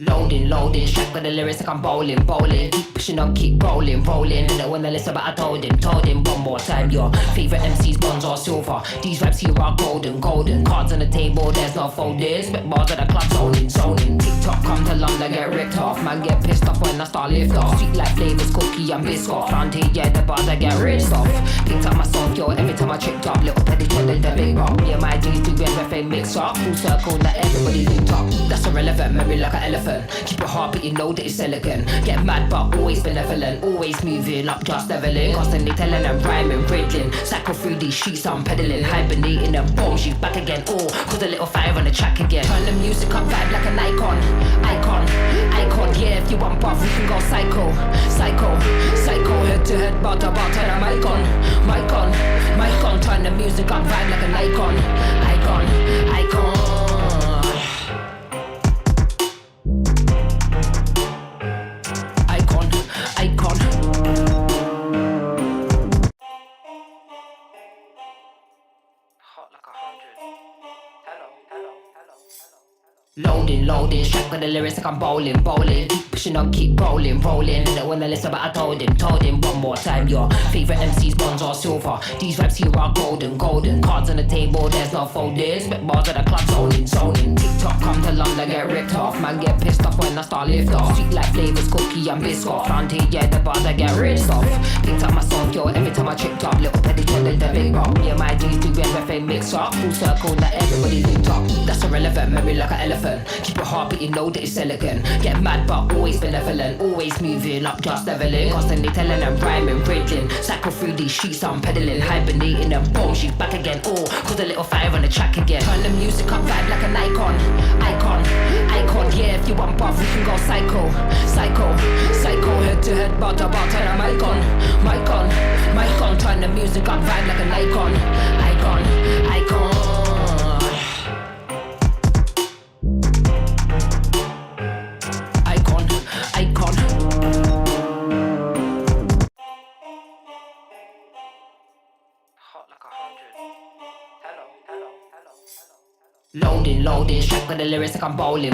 Loading, strapped with the lyrics like I'm bowling. Keep pushing on, keep rolling. And when the list about I told him one more time. Your favorite MCs, bronze or silver. These raps here are golden. Cards on the table, there's no folders. Spit bars at the club, zoning. TikTok come to London, get ripped off. Man get pissed off when I start lift off. Sweet like flavors, cookie and biscuit. Found here, yeah, the bars I get ripped off. Picked up my song, yo, every time I tripped up. Little petty the big rock. Me and my G's do everything mix up. Full circle, now everybody linked up. That's irrelevant, memory like an elephant. Keep your heart beating, know that it's elegant. Get mad but always benevolent. Always moving up, just leveling. Constantly telling them rhyming, riddling. Cycle through these streets, I'm pedaling. Hibernating and boom, she's back again. Oh, cause a little fire on the track again. Turn the music up, vibe like an icon. Yeah, if you want buff, we can go psycho. Head to head, bar to bar, turn a mic on. Turn the music up, vibe like an icon. Loading, strapped with the lyrics like I'm bowling. Keep pushing on, keep rolling. And when the list about I told him one more time. Your favorite MCs, bronze or silver. These raps here are golden. Cards on the table, there's no folders. Spit bars at the club, zoning. TikTok come to London, get ripped off. Man get pissed off when I start lift off. Sweet like flavors, cookie and biscuit. Found here, yeah, the bars I get ripped off. Picked up my song, yo, every time I tripped up. Little petty the big rock. Me and my G's do everything mix up. Full circle, now everybody linked up. That's irrelevant, memory like an elephant. Keep your heart beating, know that it's elegant. Get mad but always benevolent. Always moving up, just leveling. Constantly telling them rhyming, riddling. Cycle through these streets, I'm pedaling. Hibernating and boom, she's back again. Oh, cause a little fire on the track again. Turn the music up, vibe like an icon. Yeah, if you want buff, we can go psycho. Head to head, bar to bar, turn a mic on. Turn the music up, vibe like an icon. Loading, strapped with the lyrics like I'm bowling.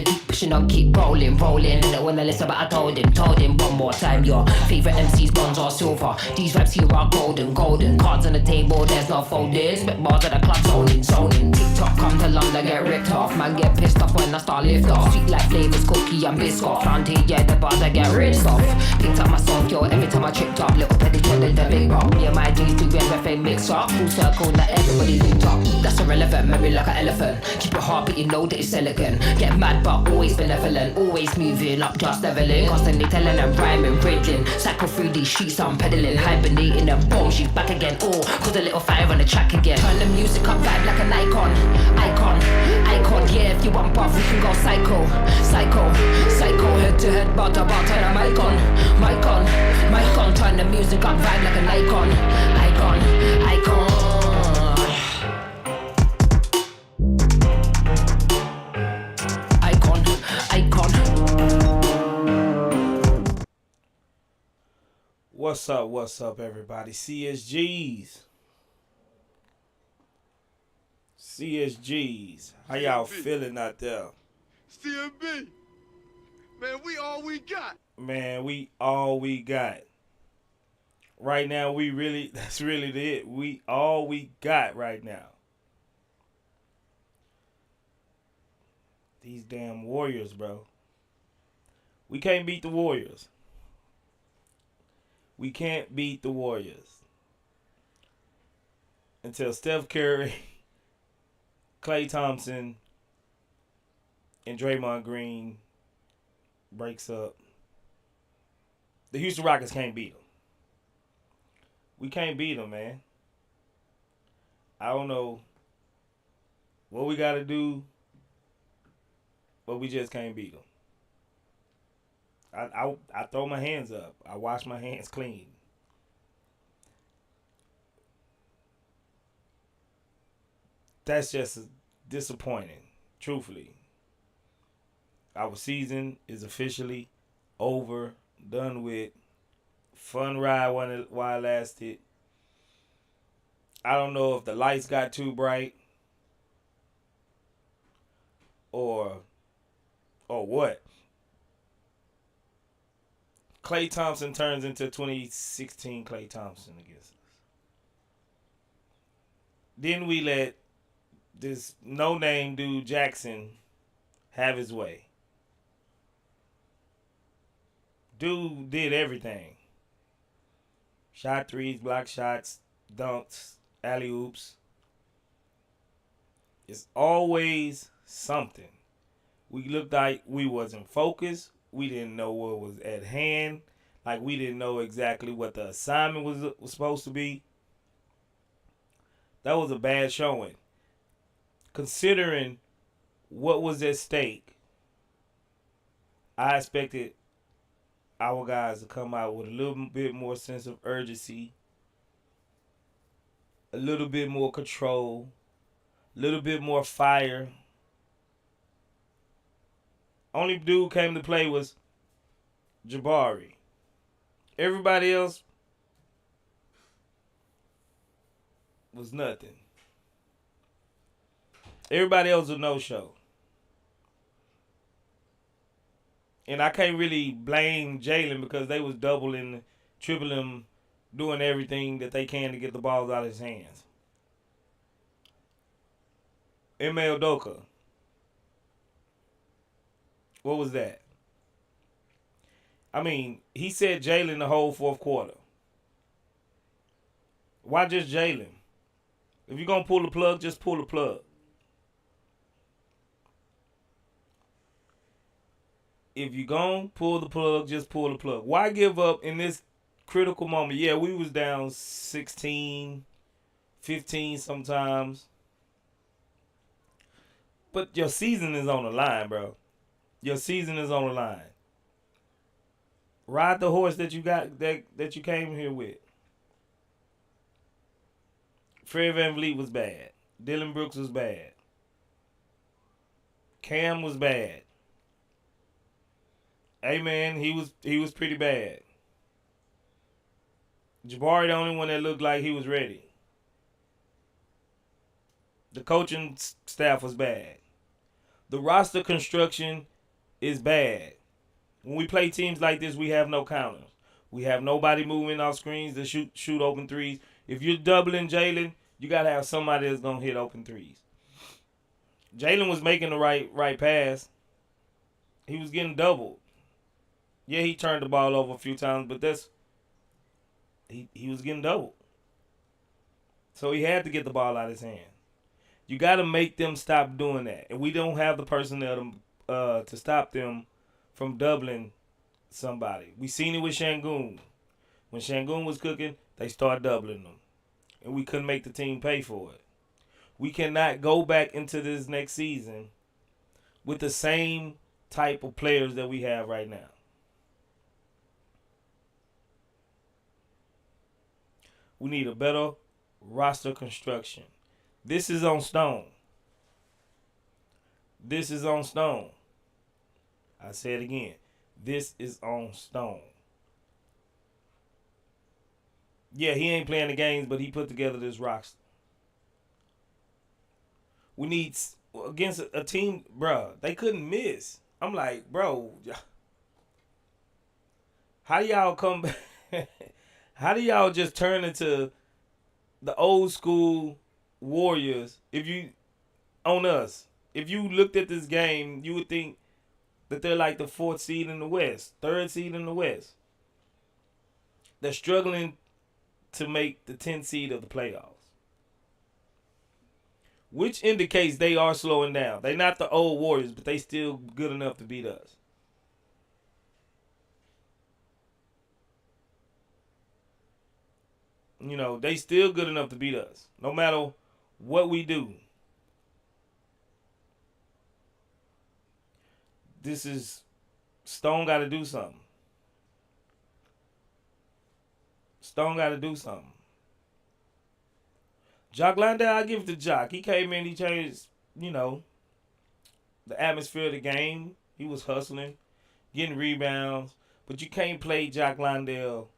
Keep pushing on, keep rolling. And when the list about I told him one more time. Your favorite MCs, bronze or silver. These raps here are golden. Cards on the table, there's no folders. Spit bars at the club, zoning. TikTok come to London, get ripped off. Man get pissed off when I start lift off. Sweet like flavors, cookie and biscuit. Found here, yeah, the bars I get ripped off. Picked up my song, yo, every time I tripped up. Little petty the big rock. Me and my G's do everything mix up. Full circle, now everybody linked up. That's irrelevant, memory like an elephant. Keep your heart beating, know that it's elegant. Get mad but always benevolent. Always moving up, just leveling. Constantly telling them rhyming, riddling. Cycle through these streets, I'm pedaling. Hibernating and boom, she's back again. Oh, cause a little fire on the track again. Turn the music up, vibe like an icon. Yeah, if you want buff, we can go psycho. Head to head, bar to bar, turn a mic on. Turn the music up, vibe like an icon. What's up, everybody? CSGs. How y'all feeling out there? CMB. Man, we all we got. Man, we all we got. Right now, that's really it. We all we got right now. These damn Warriors, bro. We can't beat the Warriors. We can't beat the Warriors until Steph Curry, Klay Thompson, and Draymond Green breaks up. The Houston Rockets can't beat them. We can't beat them, man. I don't know what we got to do, but we just can't beat them. I throw my hands up. I wash my hands clean. That's just disappointing, truthfully. Our season is officially over, done with. Fun ride while it lasted. I don't know if the lights got too bright. or what? Klay Thompson turns into 2016 Klay Thompson against us. Then we let this no-name dude Jackson have his way. Dude did everything. Shot threes, block shots, dunks, alley-oops. It's always something. We looked like we wasn't focused. We didn't know what was at hand. Like we didn't know exactly what the assignment was supposed to be. That was a bad showing. Considering what was at stake, I expected our guys to come out with a little bit more sense of urgency, a little bit more control, a little bit more fire. Only dude came to play was Jabari. Everybody else was nothing. Everybody else was a no-show. And I can't really blame Jalen because they was doubling, tripling, doing everything that they can to get the balls out of his hands. M.L. Doka. What was that? I mean, he said Jalen the whole fourth quarter. Why just Jalen? If you're going to pull the plug, just pull the plug. If you're going to pull the plug, just pull the plug. Why give up in this critical moment? Yeah, we was down 16, 15 sometimes. But your season is on the line, bro. Your season is on the line. Ride the horse that you got that you came here with. Fred VanVleet was bad. Dylan Brooks was bad. Cam was bad. Hey man, he was pretty bad. Jabari the only one that looked like he was ready. The coaching staff was bad. The roster construction is bad. When we play teams like this, we have no counters. We have nobody moving off screens to shoot open threes. If you're doubling Jalen, you got to have somebody that's going to hit open threes. Jalen was making the right pass. He was getting doubled. Yeah, he turned the ball over a few times, but he was getting doubled. So he had to get the ball out of his hand. You got to make them stop doing that. And we don't have the personnel to stop them from doubling somebody. We seen it with Şengün. When Şengün was cooking, they started doubling them. And we couldn't make the team pay for it. We cannot go back into this next season with the same type of players that we have right now. We need a better roster construction. This is on Stone. This is on Stone. I say it again. This is on Stone. Yeah, he ain't playing the games, but he put together this roster. We need, against a team, bro, they couldn't miss. I'm like, bro, how do y'all come back? How do y'all just turn into the old school Warriors on us? If you looked at this game, you would think that they're like the 4th seed in the West, 3rd seed in the West. They're struggling to make the 10th seed of the playoffs, which indicates they are slowing down. They're not the old Warriors, but they still good enough to beat us. You know, they still good enough to beat us, no matter what we do. This is, Stone got to do something. Stone got to do something. Jock Landale, I give it to Jock. He came in, he changed, the atmosphere of the game. He was hustling, getting rebounds. But you can't play Jock Landale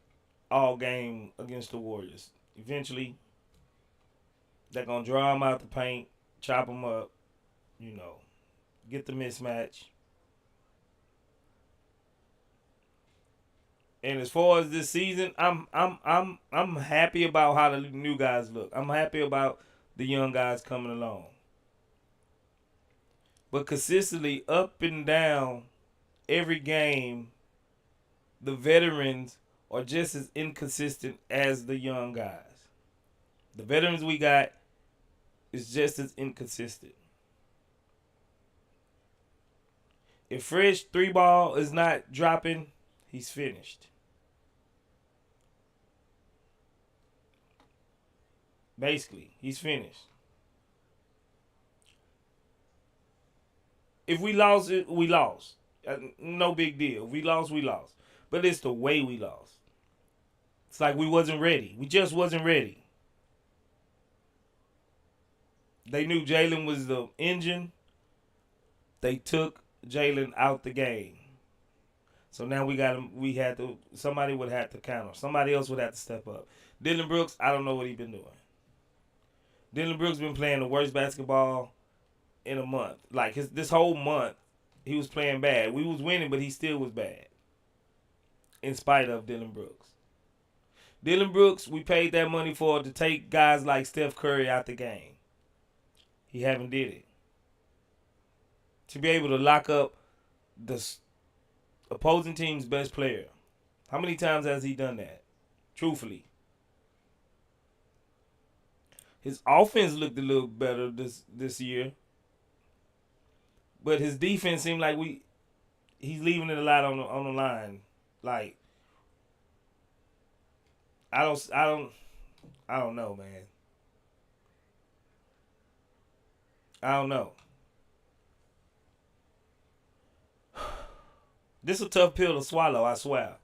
all game against the Warriors. Eventually, they're going to draw him out the paint, chop him up, get the mismatch. And as far as this season, I'm happy about how the new guys look. I'm happy about the young guys coming along. But consistently up and down every game, the veterans are just as inconsistent as the young guys. The veterans we got is just as inconsistent. If Fred's 3 ball is not dropping, he's finished. Basically, he's finished. If we lost it, we lost. No big deal. If we lost, we lost. But it's the way we lost. It's like we wasn't ready. We just wasn't ready. They knew Jalen was the engine. They took Jalen out the game. So now we got him. Somebody would have to counter. Somebody else would have to step up. Dylan Brooks, I don't know what he's been doing. Dylan Brooks been playing the worst basketball in a month. Like this whole month, he was playing bad. We was winning, but he still was bad. In spite of Dylan Brooks. Dylan Brooks, we paid that money for to take guys like Steph Curry out the game. He haven't did it. To be able to lock up the opposing team's best player. How many times has he done that? Truthfully. His offense looked a little better this year. But his defense seemed like he's leaving it a lot on the line. Like I don't know, man. I don't know. This is a tough pill to swallow, I swear.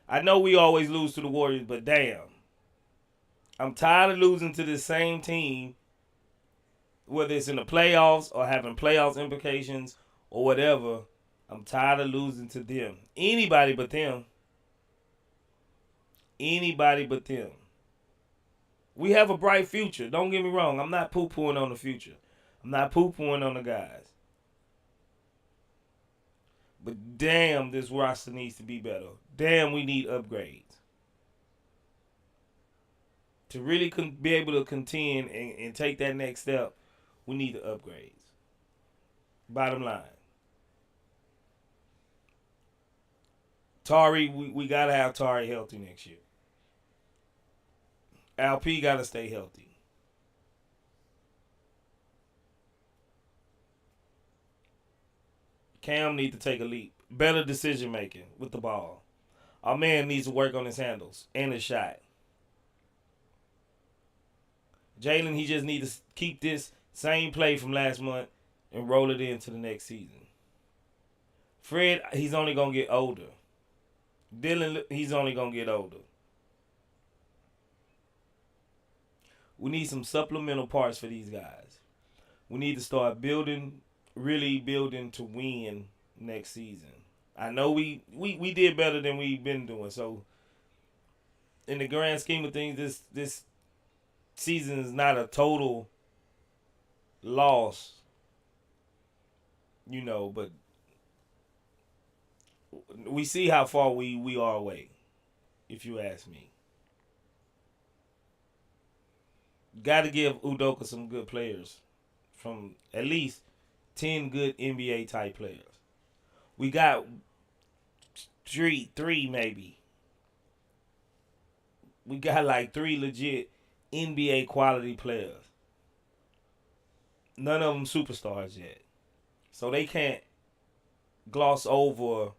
I know we always lose to the Warriors, but damn. I'm tired of losing to this same team, whether it's in the playoffs or having playoffs implications or whatever. I'm tired of losing to them. Anybody but them. Anybody but them. We have a bright future. Don't get me wrong. I'm not poo-pooing on the future. I'm not poo-pooing on the guys. But damn, this roster needs to be better. Damn, we need upgrades. To really be able to contend and take that next step, we need the upgrades. Bottom line. Tari, we got to have Tari healthy next year. LP got to stay healthy. Cam need to take a leap. Better decision making with the ball. Our man needs to work on his handles and his shot. Jalen, he just needs to keep this same play from last month and roll it into the next season. Fred, he's only going to get older. Dylan, he's only going to get older. We need some supplemental parts for these guys. We need to start really building to win next season. I know we did better than we've been doing. So, in the grand scheme of things, this season is not a total loss, but we see how far we are away, if you ask me. Got to give Udoka some good players, from at least 10 good NBA type players. We got three maybe. We got like 3 legit NBA quality players. None of them superstars yet. So they can't gloss over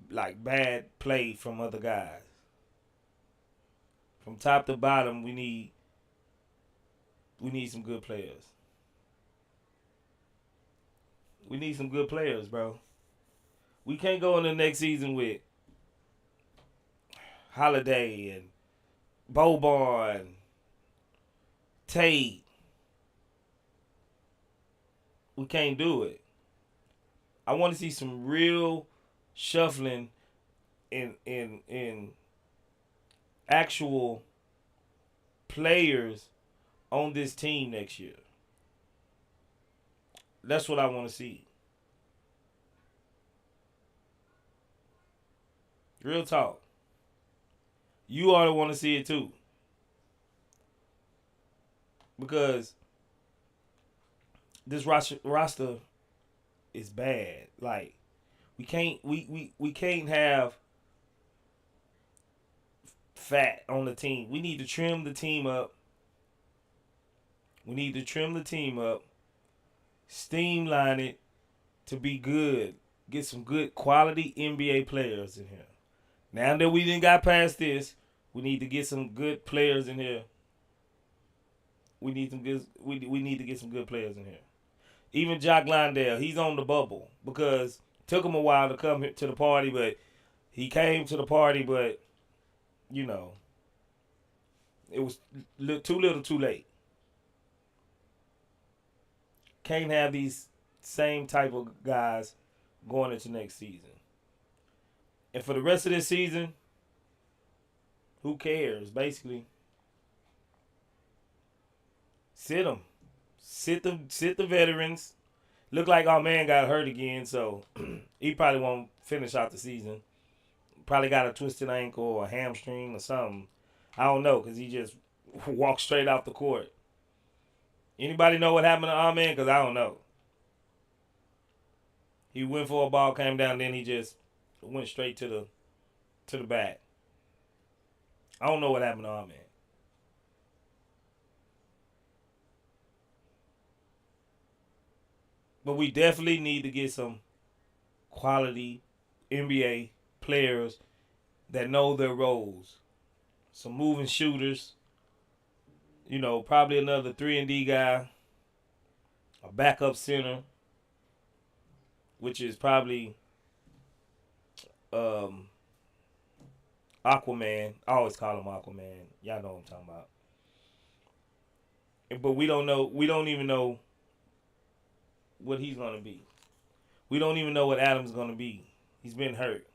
like bad play from other guys. From top to bottom, we need some good players. We need some good players, bro. We can't go in the next season with Holiday and Boban, Tate. We can't do it. I want to see some real shuffling in actual players on this team next year. That's what I want to see. Real talk. You ought to want to see it too. Because this roster is bad. Like we can't have fat on the team. We need to trim the team up. Streamline it to be good. Get some good quality NBA players in here. Now that we didn't got past this, we need to get some good players in here. We need to get some good players in here. Even Jock Landale, he's on the bubble because it took him a while to come to the party, but he came to the party, but you know, it was too little, too late. Can't have these same type of guys going into next season. And for the rest of this season, who cares? Basically, sit them. Sit the veterans. Look like our man got hurt again, so he probably won't finish out the season. Probably got a twisted ankle or a hamstring or something. I don't know, because he just walked straight off the court. Anybody know what happened to our man? Because I don't know. He went for a ball, came down, then he just went straight to the back. I don't know what happened to our man. But we definitely need to get some quality NBA players that know their roles. Some moving shooters. You know, probably another 3-and-D guy. A backup center. Which is probably Aquaman. I always call him Aquaman. Y'all know what I'm talking about. But we don't know. We don't even know what he's going to be. We don't even know what Adam's going to be. He's been hurt.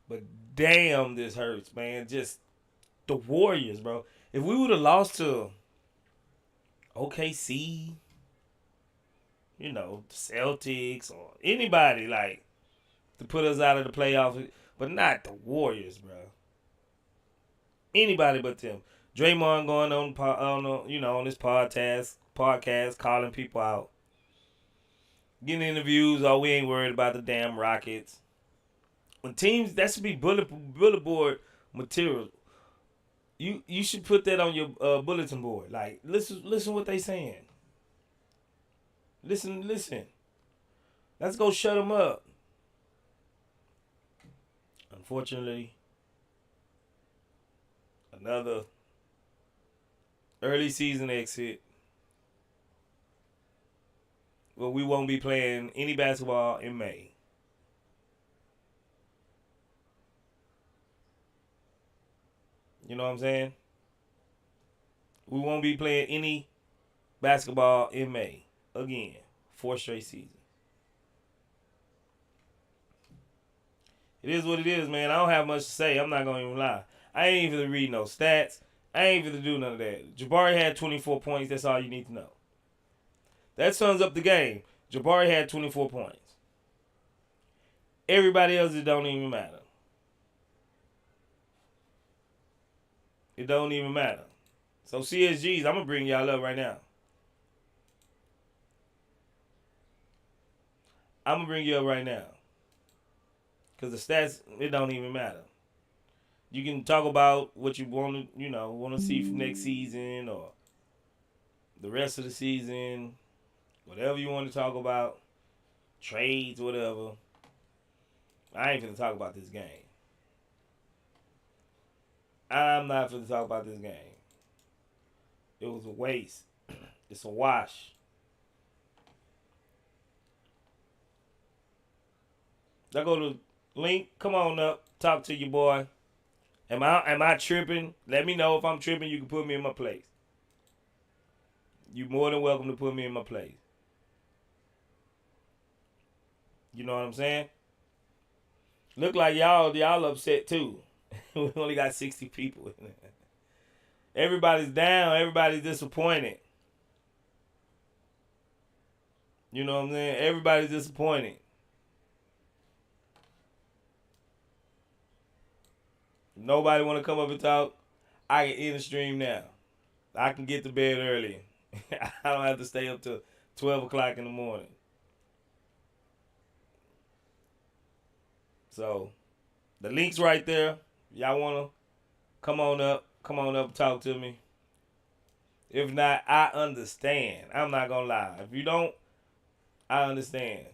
But damn, this hurts, man. Just the Warriors, bro. If we would have lost to OKC, you know, the Celtics or anybody, like, to put us out of the playoffs, but not the Warriors, bro. Anybody but them. Draymond going on this podcast, calling people out, getting interviews. Oh, we ain't worried about the damn Rockets. When teams, that should be bullet board material. You should put that on your bulletin board. Like, listen what they saying. Listen. Let's go shut them up. Unfortunately, another early season exit. Well, we won't be playing any basketball in May. You know what I'm saying? We won't be playing any basketball in May. Again, 4 straight seasons. It is what it is, man. I don't have much to say. I'm not going to even lie. I ain't even read no stats. I ain't even do none of that. Jabari had 24 points. That's all you need to know. That sums up the game. Jabari had 24 points. Everybody else, it don't even matter. It don't even matter. So CSGs, I'm going to bring y'all up right now. I'm going to bring you up right now. Because the stats, it don't even matter. You can talk about what you want to see from next season or the rest of the season. Whatever you want to talk about. Trades, whatever. I ain't finna talk about this game. I'm not finna talk about this game. It was a waste. It's a wash. I go to Link. Come on up. Talk to your boy. Am I tripping? Let me know if I'm tripping. You can put me in my place. You're more than welcome to put me in my place. You know what I'm saying? Look like y'all upset too. We only got 60 people in there. Everybody's down. Everybody's disappointed. You know what I'm saying? Everybody's disappointed. Nobody want to come up and talk. I can end the stream now. I can get to bed early. I don't have to stay up till 12 o'clock in the morning. So, the link's right there. Y'all want to come on up and talk to me. If not, I understand. I'm not going to lie. If you don't, I understand.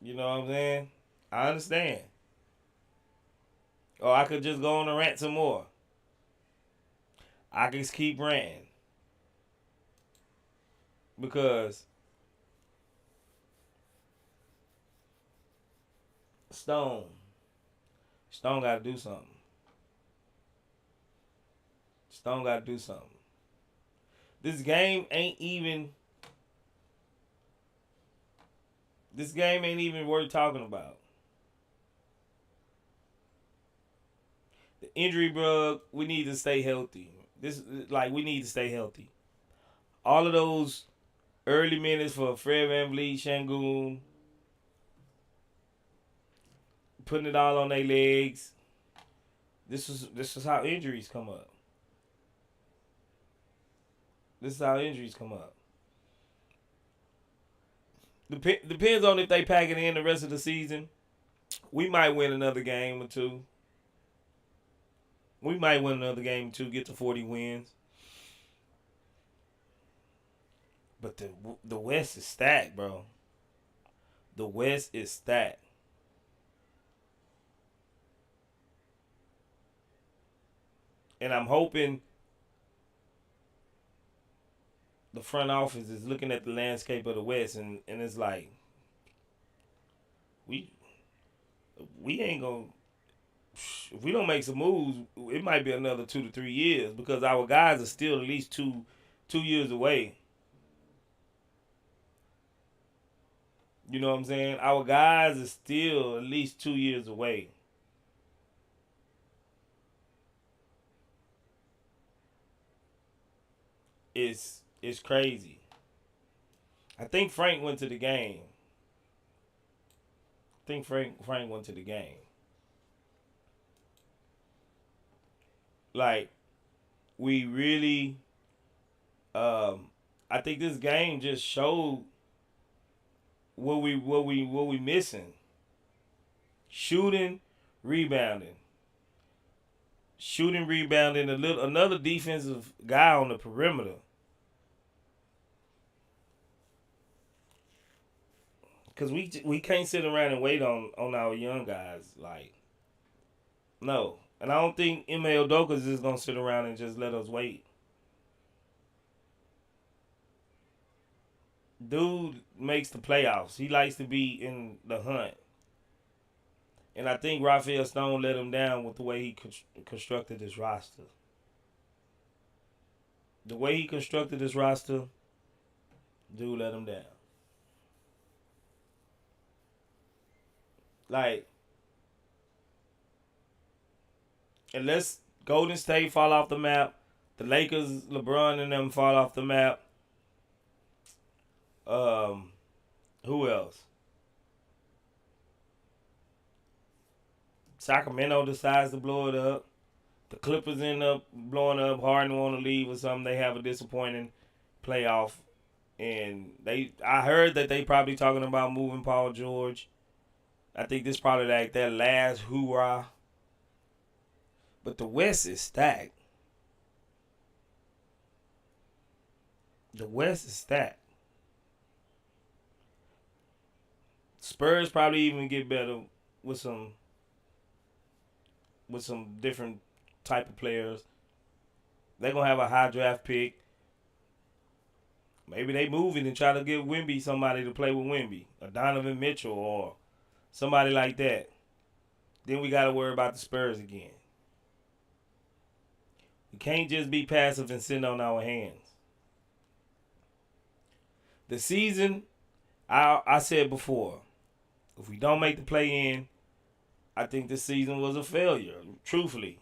You know what I'm saying? I understand. Or I could just go on and rant some more. I can just keep ranting. Because Stone got to do something. Stone got to do something. This game ain't even worth talking about. The injury bug, we need to stay healthy. We need to stay healthy. All of those early minutes for Fred VanVleet, Şengün, putting it all on their legs. This is how injuries come up. Depends on if they pack it in the rest of the season. We might win another game or two. Get to 40 wins. But the West is stacked, bro. The West is stacked. And I'm hoping the front office is looking at the landscape of the West and it's like, we ain't gonna, if we don't make some moves, it might be another 2 to 3 years because our guys are still at least two years away. You know what I'm saying? Our guys are still at least 2 years away. It's crazy. I think Frank went to the game. Like, we really, I think this game just showed what we missing. Shooting, rebounding, another defensive guy on the perimeter. Cause we can't sit around and wait on our young guys. Like, no. And I don't think Ime Udoka is just gonna sit around and just let us wait. Dude makes the playoffs. He likes to be in the hunt. And I think Rafael Stone let him down with the way he constructed this roster. The way he constructed this roster, dude let him down. Like, unless Golden State fall off the map, the Lakers, LeBron and them fall off the map. Who else? Sacramento decides to blow it up. The Clippers end up blowing up. Harden want to leave or something. They have a disappointing playoff. And I heard that they probably talking about moving Paul George. I think this probably like their last hoorah. But the West is stacked. Spurs probably even get better with some different type of players. They're going to have a high draft pick. Maybe they move it and try to give Wemby somebody to play with Wemby. A Donovan Mitchell or somebody like that. Then we got to worry about the Spurs again. We can't just be passive and sit on our hands. The season, I said before, if we don't make the play-in, I think this season was a failure, truthfully.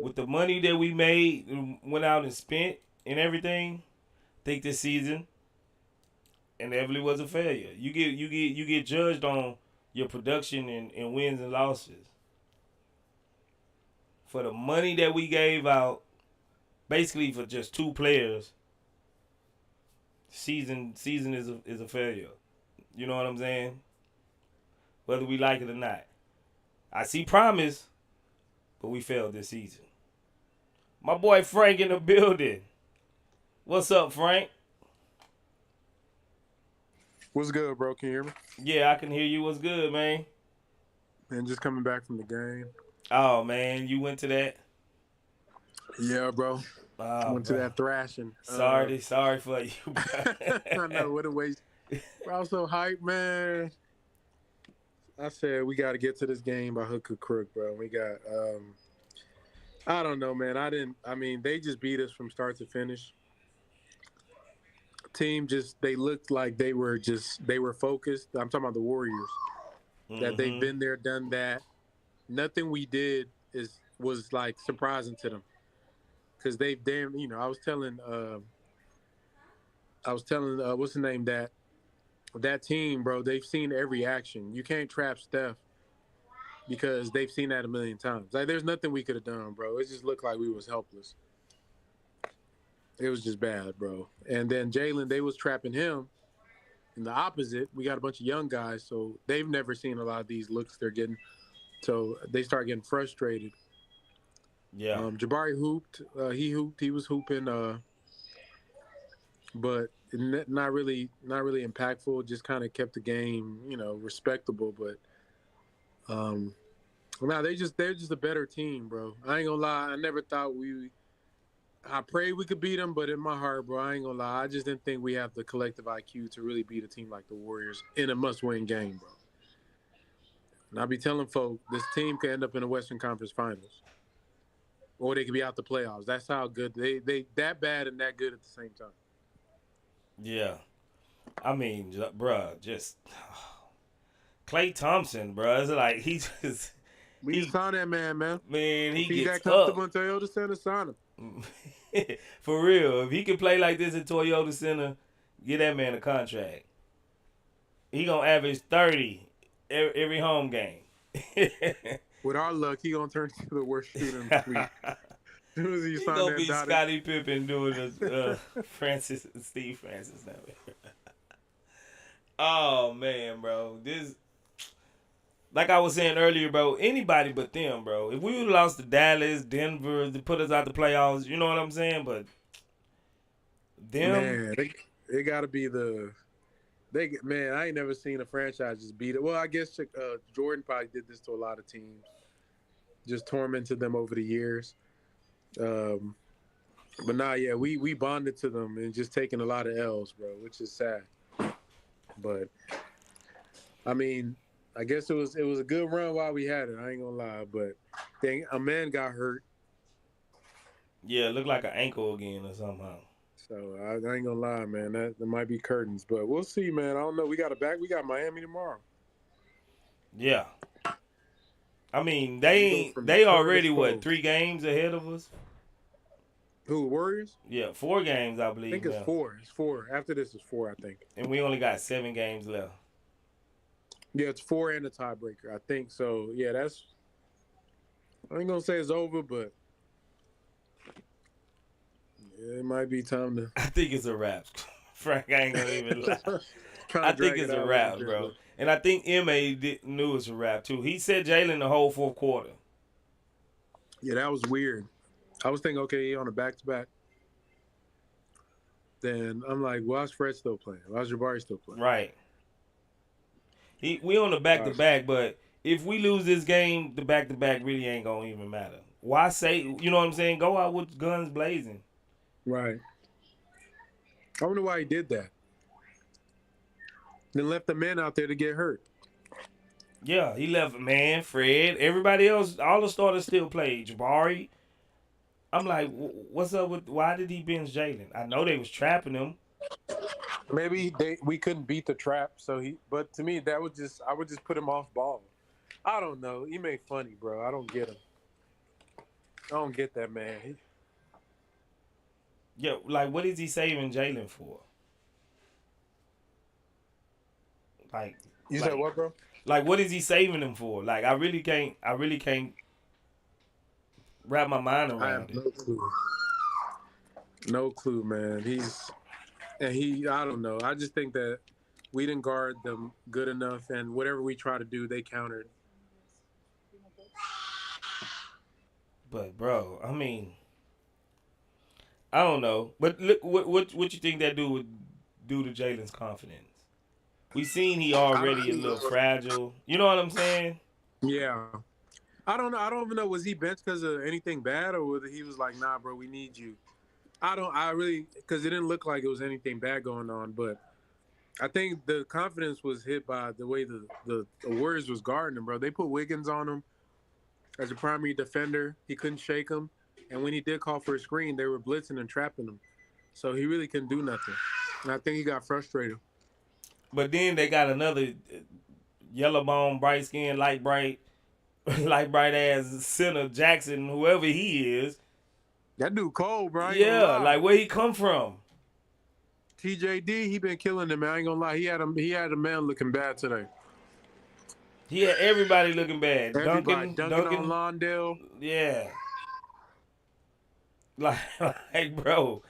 with the money that we made and went out and spent and everything, I think this season inevitably was a failure. You get judged on your production and wins and losses. For the money that we gave out, basically for just 2 players, season is a failure. You know what I'm saying? Whether we like it or not. I see promise, but we failed this season. My boy Frank in the building. What's up, Frank? What's good, bro? Can you hear me? Yeah, I can hear you. What's good, man? Man, just coming back from the game. Oh, man, you went to that? Yeah, bro. Oh, Went to that thrashing. Sorry for you, bro. I know, what a waste. Bro, I was so hyped, man. I said we got to get to this game by hook or crook, bro. We got, I don't know, man. They just beat us from start to finish. Team they looked like they were focused. I'm talking about the Warriors. That they've been there, done that. Nothing we did was like surprising to them. Because they've damn, I was telling what's the name, that team, bro, they've seen every action. You can't trap Steph because they've seen that a million times. Like, there's nothing we could have done, bro. It just looked like we was helpless. It was just bad, bro. And then Jalen, they was trapping him. And the opposite, we got a bunch of young guys, so they've never seen a lot of these looks they're getting. So they start getting frustrated. Yeah. Jabari hooped. He hooped. He was hooping. But not really impactful. Just kind of kept the game, respectable. But they're just a better team, bro. I ain't gonna lie. I never thought I prayed we could beat them, but in my heart, bro, I ain't gonna lie. I just didn't think we have the collective IQ to really beat a team like the Warriors in a must-win game, bro. And I be telling folk, this team could end up in the Western Conference Finals, or they could be out the playoffs. That's how good they that bad and that good at the same time. Yeah. I mean, bruh, just Klay Thompson, bruh. It's like he just. We signed that man. Man, he got gets comfortable up. in Toyota Center, sign him. For real, if he can play like this at Toyota Center, get that man a contract. He gonna average 30 every home game. With our luck, he gonna turn to the worst shooter in the league. As soon as he gonna be Scottie Pippen doing the Steve Francis now. Oh man, bro, this. Like I was saying earlier, bro, anybody but them, bro. If we would have lost to Dallas, Denver, to put us out the playoffs, you know what I'm saying? But them, man, they got to be man, I ain't never seen a franchise just beat it. Well, I guess Jordan probably did this to a lot of teams, just tormented them over the years. But yeah, we bonded to them and just taking a lot of L's, bro, which is sad. But I mean, I guess it was a good run while we had it. I ain't gonna lie, but a man got hurt. Yeah, it looked like an ankle again or somehow. So I ain't gonna lie, man. That might be curtains, but we'll see, man. I don't know. We got Miami tomorrow. Yeah. I mean, they already 3 games ahead of us. Who, Warriors? Yeah, 4 games, I believe. I think it's 4. It's 4. After this is 4, I think. And we only got 7 games left. Yeah, it's 4 and a tiebreaker, I think. So yeah, I ain't gonna say it's over, but yeah, it might be time to. I think it's a wrap, Frank. I ain't gonna even lie. I think it's a wrap, bro. And I think M.A. knew it's a wrap too. He said Jalen the whole 4th quarter. Yeah, that was weird. I was thinking, okay, he on a back-to-back. Then I'm like, why's Fred still playing? Why's Jabari still playing? Right. We on the back-to-back, but if we lose this game, the back-to-back really ain't going to even matter. Why say, you know what I'm saying? Go out with guns blazing. Right. I wonder why he did that. Then left the men out there to get hurt. Yeah, he left man, Fred. Everybody else, all the starters still played. Jabari. I'm like, what's up with, why did he bench Jalen? I know they was trapping him. Maybe we couldn't beat the trap, but to me, I would just put him off ball. I don't know. He made funny, bro. I don't get him. I don't get that, man. Yeah, like what is he saving Jalen for? Like, You said like, what, bro? like, what is he saving him for? Like, I really can't wrap my mind I have around it. no clue. No clue, man. I don't know. I just think that we didn't guard them good enough, and whatever we try to do, they countered. But bro, I mean, I don't know. But look, what you think that dude would do to Jalen's confidence? We seen he I already a don't, little fragile. You know what I'm saying? yeah. I don't know. I don't even know. Was he benched because of anything bad, or whether he was like, "Nah, bro, we need you." I don't. I really because it didn't look like it was anything bad going on, but I think the confidence was hit by the way the Warriors was guarding him, bro. They put Wiggins on him as a primary defender. He couldn't shake him, and when he did call for a screen, they were blitzing and trapping him. So he really couldn't do nothing, and I think he got frustrated. But then they got another yellow bone, bright skin, light bright ass center Jackson, whoever he is. That dude cold, bro. I ain't gonna Yeah, lie. like where he come from? TJD, he been killing him, man. I ain't gonna lie. He had a man looking bad today. He had everybody looking bad. Everybody dunking on Duncan, Londale. yeah. Like, like, bro,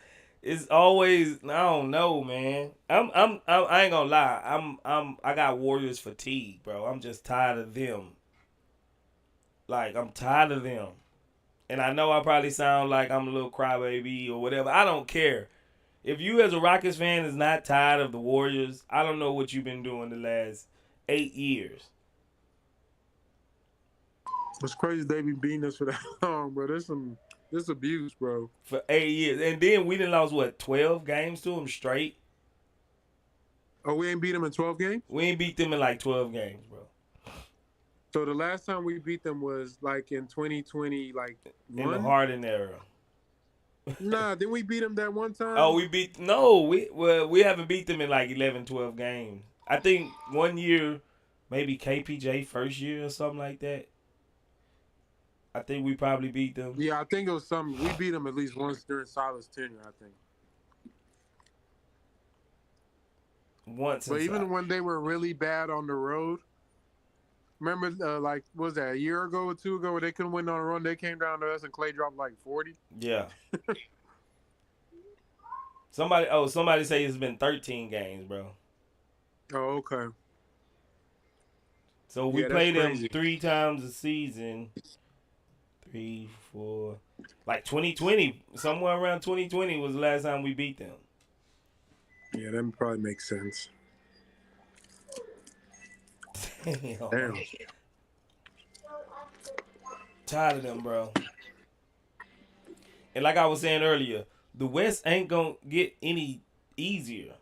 it's always I don't know, man. I ain't gonna lie. I got Warriors fatigue, bro. I'm just tired of them. Like, I'm tired of them. And I know I probably sound like I'm a little crybaby or whatever. I don't care. If you as a Rockets fan is not tired of the Warriors, I don't know what you've been doing the last 8 years. It's crazy they be beating us for that long, bro. This abuse, bro. For 8 years. And then we done lost, what, 12 games to them straight? Oh, we ain't beat them in 12 games? We ain't beat them in like 12 games, bro. So the last time we beat them was like in 2020, like In the one? Harden era. Nah, didn't we beat them that one time? Oh, we haven't beat them in like 11, 12 games. I think one year, maybe KPJ first year or something like that. I think we probably beat them. Yeah, I think it was something. We beat them at least once during Silas' tenure, I think. Once. But even when they were really bad on the road, remember, like, what was that, a year ago or 2 ago where they couldn't win on a run? They came down to us and Clay dropped like 40. Yeah. Somebody say it's been 13 games, bro. Oh, okay. So we Yeah, play them crazy. 3 times a season. 3, 4, like 2020, somewhere around 2020 was the last time we beat them. Yeah, that probably makes sense. Damn. Tired of them, bro. And like I was saying earlier, the West ain't gonna get any easier.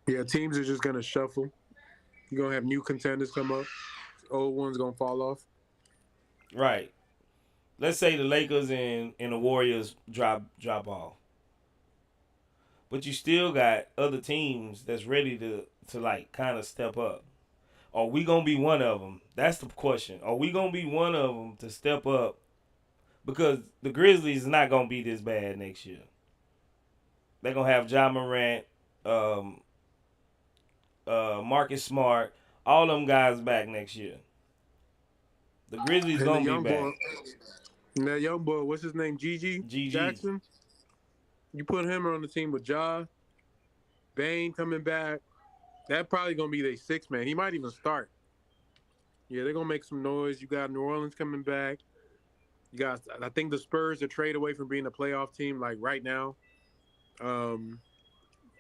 Yeah, teams are just gonna shuffle. You're gonna have new contenders come up. Old ones gonna fall off. Right. Let's say the Lakers and the Warriors drop off. But you still got other teams that's ready to like kind of step up. Are we gonna be one of them? That's the question. Are we gonna be one of them to step up? Because the Grizzlies is not gonna be this bad next year. They're gonna have Ja Morant, Marcus Smart, all them guys back next year. The Grizzlies And gonna the young be back. boy, and that young boy, what's his name? GG. Jackson. You put him on the team with Ja, Bane coming back. That probably gonna be their 6th man. He might even start. Yeah, they're gonna make some noise. You got New Orleans coming back. You got, I think the Spurs are trade away from being a playoff team like right now.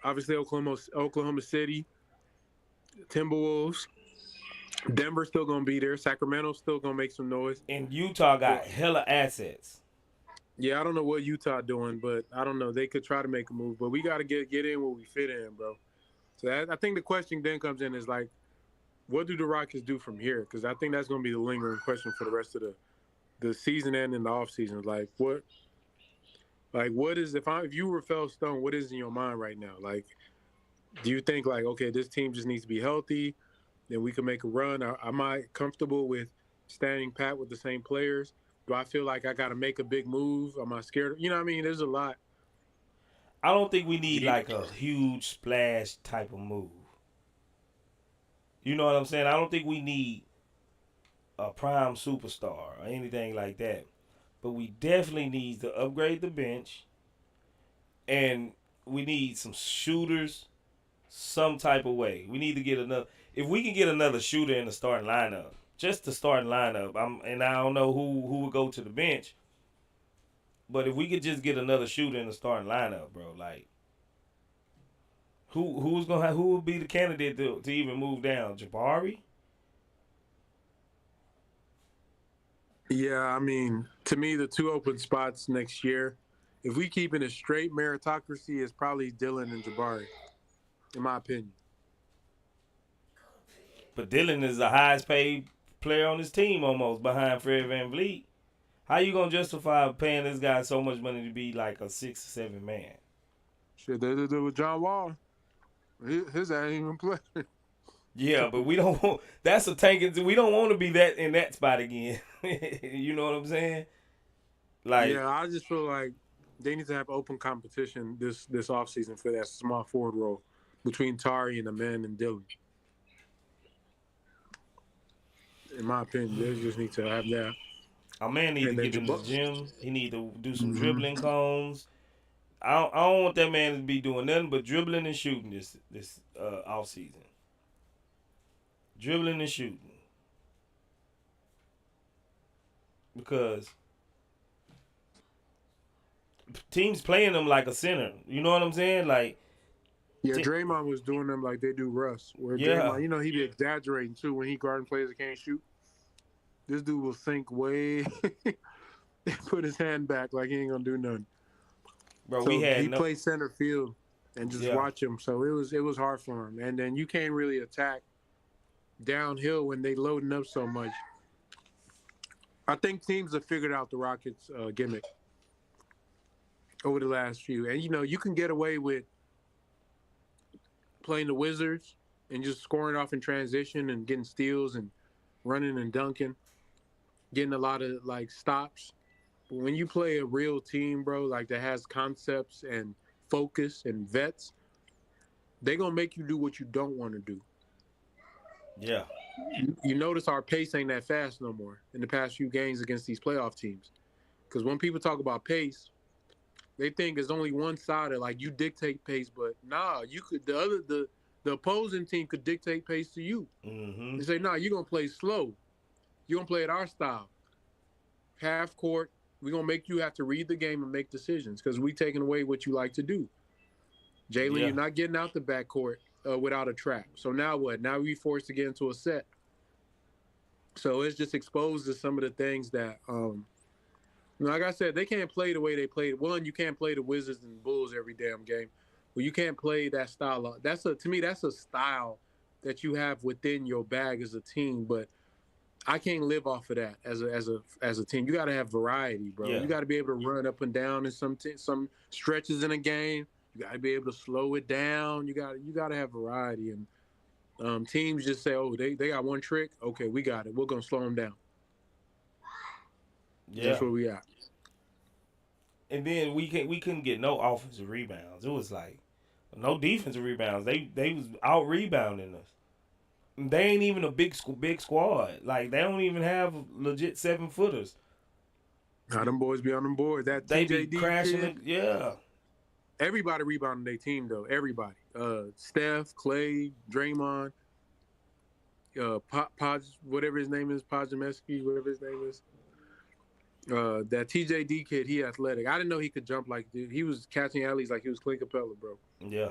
Obviously Oklahoma City, Timberwolves, Denver still gonna be there. Sacramento still gonna make some noise. And Utah got hella assets. Yeah, I don't know what Utah doing, but I don't know. They could try to make a move, but we got to get in where we fit in, bro. So I think the question then comes in is like, what do the Rockets do from here? Because I think that's going to be the lingering question for the rest of the season and in the offseason. Like what is if you were Phil Stone, what is in your mind right now? Like, do you think like, okay, this team just needs to be healthy, then we can make a run? Am I comfortable with standing pat with the same players? Do I feel like I got to make a big move? Am I scared? You know what I mean? There's a lot. I don't think we need like a huge splash type of move. You know what I'm saying? I don't think we need a prime superstar or anything like that. But we definitely need to upgrade the bench, and we need some shooters some type of way. We need to get another. If we can get another shooter in the starting lineup, just the starting lineup. And I don't know who would go to the bench, but if we could just get another shooter in the starting lineup, bro, like who would be the candidate to even move down? Jabari? Yeah, I mean, to me, the two open spots next year, if we keep in a straight meritocracy, is probably Dylan and Jabari, in my opinion. But Dylan is the highest paid player on his team almost behind Fred VanVleet. How you gonna justify paying this guy so much money to be like a 6 or 7 man? Shit, they did it with John Wall. His ain't even play. Yeah, but we don't want. That's a tanking. We don't want to be that in that spot again. You know what I'm saying? Like, Yeah, I just feel like they need to have open competition this offseason for that small forward role between Tari and Amen and Dylan. In my opinion, they just need to have that. our man need to And then get in the gym. He need to do some Mm-hmm. dribbling cones. I don't want that man to be doing nothing but dribbling and shooting this off season. Dribbling and shooting because teams playing him like a center. You know what I'm saying? Like, Yeah, Draymond was doing them like they do Russ. Where yeah, Draymond, he be exaggerating too when he guarding players that can't shoot. This dude will sink way and put his hand back like he ain't gonna do nothing. bro. We So had he no, plays center field and just yeah, watch him. So it was hard for him. And then you can't really attack downhill when they loading up so much. I think teams have figured out the Rockets' gimmick over the last few, and you can get away with playing the Wizards and just scoring off in transition and getting steals and running and dunking, getting a lot of like stops. But when you play a real team, bro, like that has concepts and focus and vets, they gonna make you do what you don't want to do. yeah, You notice our pace ain't that fast no more in the past few games against these playoff teams. Because when people talk about pace, they think it's only one sided, like you dictate pace, but nah, you could the opposing team could dictate pace to you. mm-hmm, They say, nah, you're gonna play slow. You're gonna play at our style. Half court, we're gonna make you have to read the game and make decisions because we taking away what you like to do. Jalen, yeah, you're not getting out the backcourt without a trap. So now what? Now we forced to get into a set. So it's just exposed to some of the things that, like I said, they can't play the way they played. One, you can't play the Wizards and Bulls every damn game. Well, you can't play that style. To me, that's a style that you have within your bag as a team. But I can't live off of that as a team. You got to have variety, bro. yeah, You got to be able to run up and down in some stretches in a game. You got to be able to slow it down. You got to have variety. And teams just say, oh, they got one trick. Okay, we got it. We're gonna slow them down. yeah. That's where we at. And then we couldn't get no offensive rebounds. It was like no defensive rebounds. They was out rebounding us. They ain't even a big squad. Like they don't even have legit 7-footers. How them boys be on them boards. That They be TJD crashing kid, it. Yeah, everybody rebounding their team though. Everybody. Steph, Clay, Draymond, whatever his name is, Podziemski, whatever his name is. That TJD kid, he athletic. I didn't know he could jump like dude. He was catching alleys like he was Clint Capella, bro. yeah.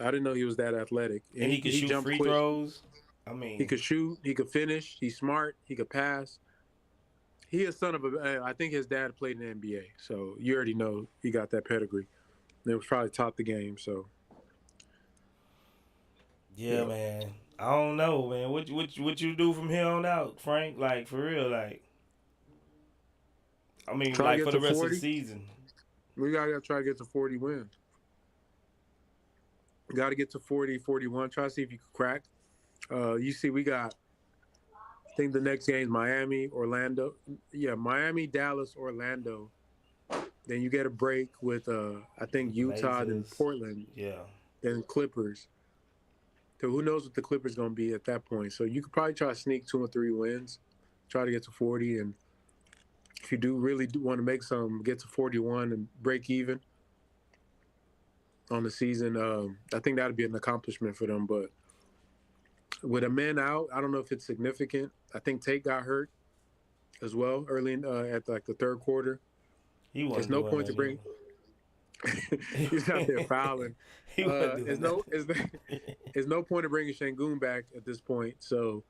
I didn't know he was that athletic. And he could shoot jumped free quick. throws. I He mean, could shoot. He could finish. He's smart. He could pass. He is son of a. I think his dad played in the NBA, so you already know he got that pedigree. They was probably taught the game. So yeah, man. I don't know, man. What you do from here on out, Frank? Like for real, like. I mean, try to like get for the to rest 40. of the season. We gotta try to get to 40 wins. Got to get to 40, 41. Try to see if you can crack. You see, we got I think the next game's Miami, Orlando. Yeah, Miami, Dallas, Orlando. Then you get a break with I think Utah, then Blazers. Portland, Yeah. then Clippers. So who knows what the Clippers gonna be at that point? So you could probably try to sneak 2 or 3 wins, try to get to 40, and if you do really want to make some, get to 41 and break even on the season. I think that'd be an accomplishment for them. But with a man out, I don't know if it's significant. I think Tate got hurt as well early at like the third quarter. He There's wasn't no doing point to that bring. He's out there fouling. He wasn't doing There's there's no point of bringing Şengün back at this point. So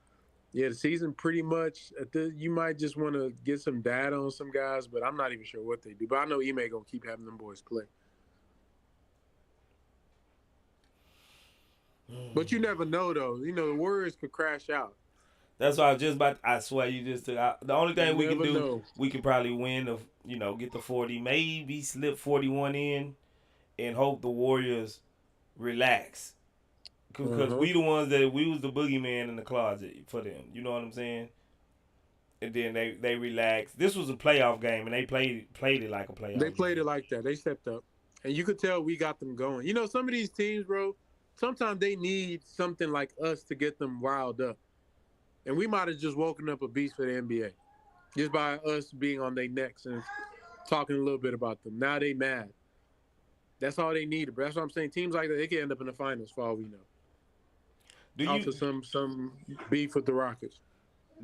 yeah, the season pretty much. You might just want to get some data on some guys, but I'm not even sure what they do. But I know Ime gonna keep having them boys play. But you never know, though. You know, the Warriors could crash out. That's why I was just about. I swear you just took out. The only thing You we can never do, know. we can probably win of get the 40, maybe slip 41 in, and hope the Warriors relax. Because we the ones we was the boogeyman in the closet for them. You know what I'm saying? And then they relaxed. This was a playoff game, and they played it like a playoff. They played game. it like that. They stepped up, and you could tell we got them going. You know, some of these teams, bro. Sometimes they need something like us to get them riled up, and we might have just woken up a beast for the NBA just by us being on their necks and talking a little bit about them. Now they mad. That's all they needed. But that's what I'm saying. Teams like that, they can end up in the finals for all we know. Off of some beef with the Rockets.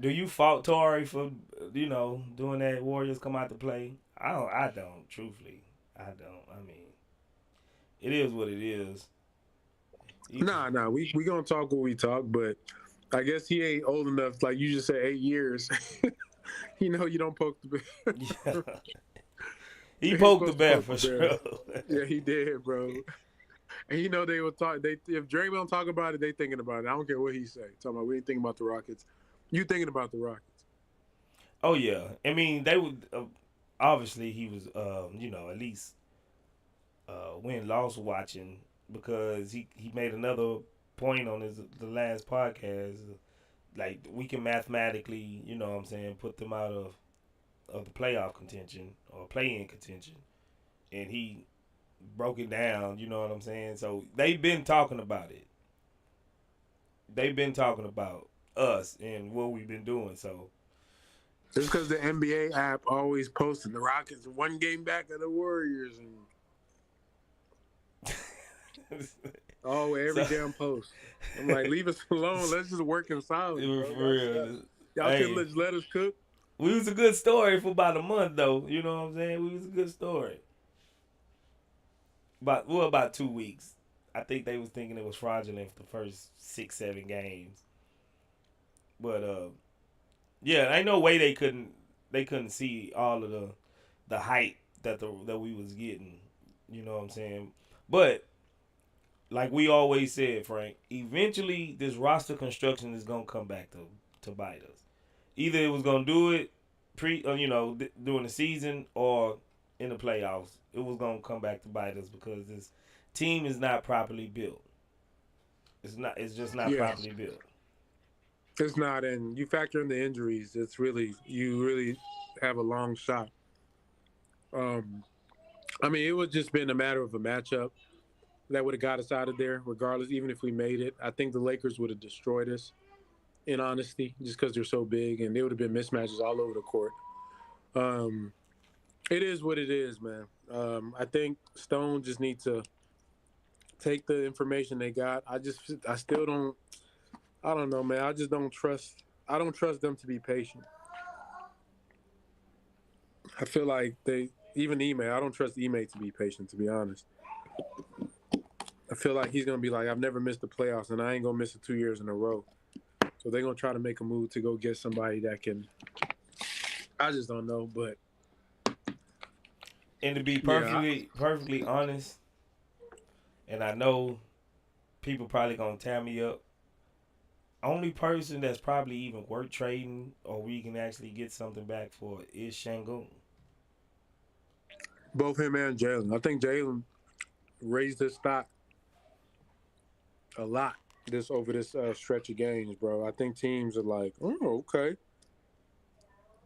Do you fault Torrey for doing that? Warriors come out to play. I don't. Truthfully, I don't. I mean, it is what it is. Nah. We gonna talk what we talk, but I guess he ain't old enough. Like you just said, 8 years. You don't poke the bear. Yeah. He poked the bear for sure. Yeah, he did, bro. And they will talk. If Draymond talk about it, they thinking about it. I don't care what he say. Talking about we ain't thinking about the Rockets. You thinking about the Rockets? Oh yeah. I mean, they would. Obviously, he was. At least win-loss watching because he made another point on the last podcast. Like we can mathematically, put them out of the playoff contention or play-in contention, and he broke it down. You know what I'm saying? So they've been talking about it. They've been talking about us and what we've been doing. So it's because the NBA app always posting the Rockets 1 game back of the Warriors and every damn post. I'm like, leave us alone. Let's just work in silence. For real. Y'all can just let us cook. We was a good story for about a month though. You know what I'm saying? We was a good story. About 2 weeks. I think they was thinking it was fraudulent for the first 6-7 games. But ain't no way they couldn't see all of the hype that we was getting. You know what I'm saying? But like we always said, Frank, eventually this roster construction is gonna come back to bite us. Either it was gonna do it during the season or in the playoffs. It was gonna come back to bite us because this team is not properly built. It's just not properly built. It's not, and you factor in the injuries. You really have a long shot. I mean, it would just been a matter of a matchup that would have got us out of there, regardless. Even if we made it, I think the Lakers would have destroyed us. In honesty, just because they're so big, and there would have been mismatches all over the court. It is what it is, man. I think Stone just needs to take the information they got. I still don't. I don't know, man. I just don't trust. I don't trust them to be patient. I feel like even Ime. I don't trust Ime to be patient, to be honest. I feel like he's gonna be like, I've never missed the playoffs, and I ain't gonna miss it 2 years in a row. So they're gonna try to make a move to go get somebody that can. I just don't know, but. And to be perfectly honest, and I know people probably gonna tear me up. Only person that's probably even worth trading or we can actually get something back for is Şengün. Both him and Jalen. I think Jalen raised his stock a lot this over this stretch of games, bro. I think teams are like, oh, okay.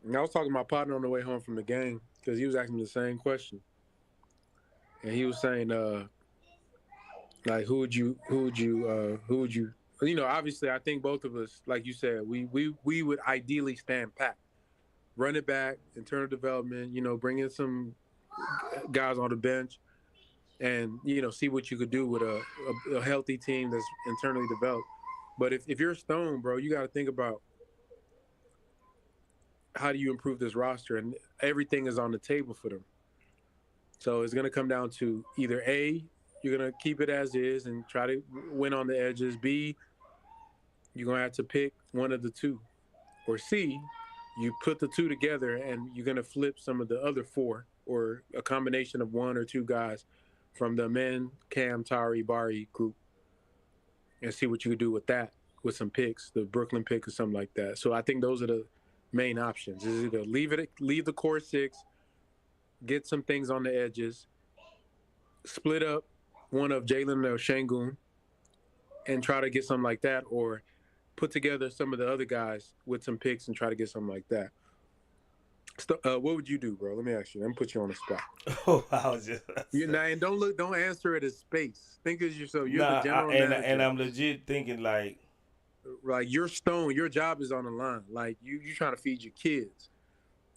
And I was talking to my partner on the way home from the game because he was asking me the same question, and he was saying, like, who would you, obviously, I think both of us, like you said, we would ideally stand pat, run it back, internal development, bring in some guys on the bench, and see what you could do with a healthy team that's internally developed. But if you're Stone, bro, you got to think about how do you improve this roster, and everything is on the table for them. So it's going to come down to either A, you're going to keep it as is and try to win on the edges. B, you're going to have to pick one of the two. Or C, you put the two together and you're going to flip some of the other four or a combination of one or two guys from the men, Cam, Tari, Bari group and see what you could do with that, with some picks, the Brooklyn pick or something like that. So I think those are the main options. Is either leave the core six, get some things on the edges, split up one of Jalen or Shangun and try to get something like that, or put together some of the other guys with some picks and try to get something like that. What would you do, bro? Let me ask you. Let me put you on the spot. Oh, I was just And don't answer it as space. Think as yourself. You're nah, the general and manager. I'm legit thinking like you're Stone. Your job is on the line. Like you trying to feed your kids.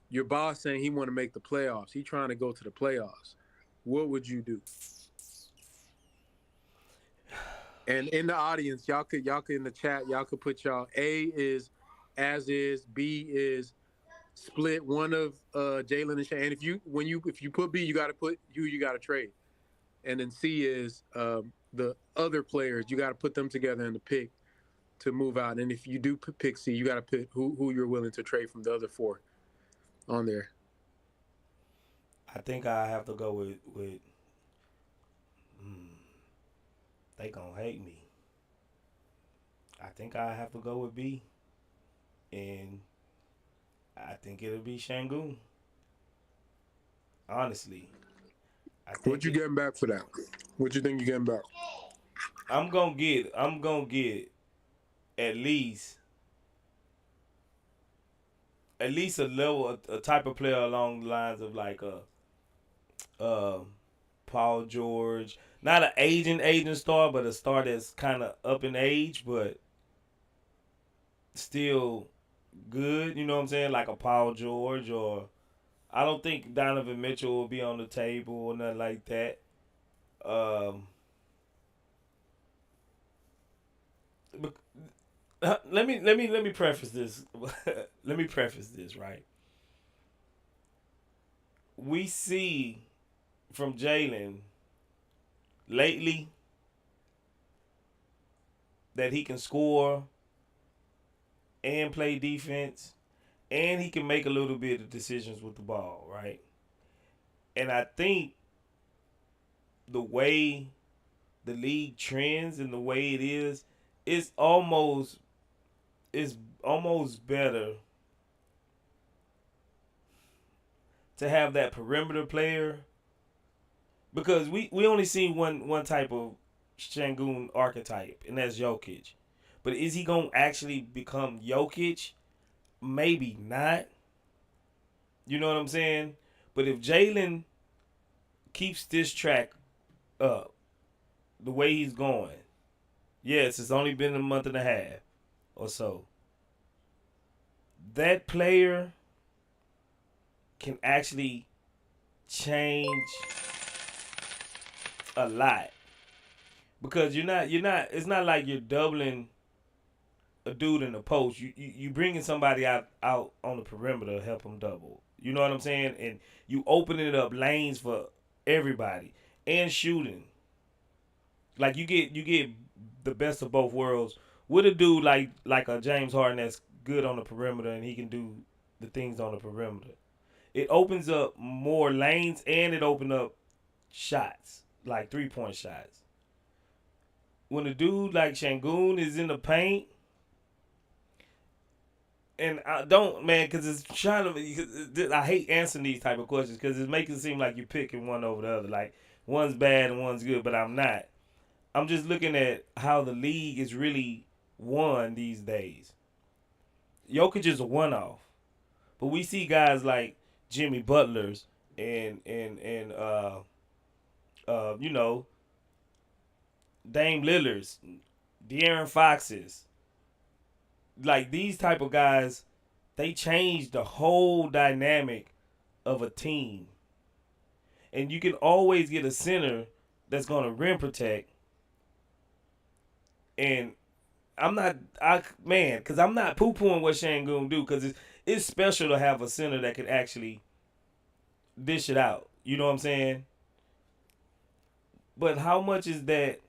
Your boss saying he want to make the playoffs. He trying to go to the playoffs. What would you do? And in the audience, y'all could in the chat, y'all could put y'all A is as is, B is split one of Jalen and Shane. And if you put B, you got to put who you got to trade. And then C is the other players. You got to put them together in the pick to move out. And if you do pick C, you got to pick who you're willing to trade from the other four on there. I think I have to go with they gonna hate me. I think I have to go with B, and I think it'll be Shangun. Honestly, I think What you getting back for that? What you think you getting back? I'm gonna get at least a level, a type of player along the lines of like Paul George, not an aging star, but a star that's kind of up in age, but still good. You know what I'm saying? Like a Paul George, or I don't think Donovan Mitchell will be on the table or nothing like that. Let me preface this. Let me preface this, right? We see from Jalen lately that he can score and play defense, and he can make a little bit of decisions with the ball, right? And I think the way the league trends and the way it is, it's almost better to have that perimeter player, because we only see one type of Shangun archetype, and that's Jokic. But is he gonna actually become Jokic? Maybe not. You know what I'm saying? But if Jalen keeps this track up the way he's going, yes, it's only been a month and a half or so, that player can actually change a lot, because you're not it's not like you're doubling a dude in the post. You bringing somebody out on the perimeter to help him double. You know what I'm saying? And you opening up lanes for everybody and shooting. Like you get the best of both worlds with a dude like a James Harden that's good on the perimeter and he can do the things on the perimeter. It opens up more lanes and it opens up shots, like 3-point shots. When a dude like Shangun is in the paint, and I don't, man, because it's trying to. I hate answering these type of questions because it's making it seem like you're picking one over the other. Like one's bad and one's good, but I'm not. I'm just looking at how the league is really won these days. Jokic is a one-off, but we see guys like Jimmy Butler's and you know, Dame Lillard's, De'Aaron Fox's, like these type of guys, they change the whole dynamic of a team. And you can always get a center that's gonna rim protect. And because I'm not poo pooing what Şengün do, because it's special to have a center that can actually dish it out. You know what I'm saying? But how much is that?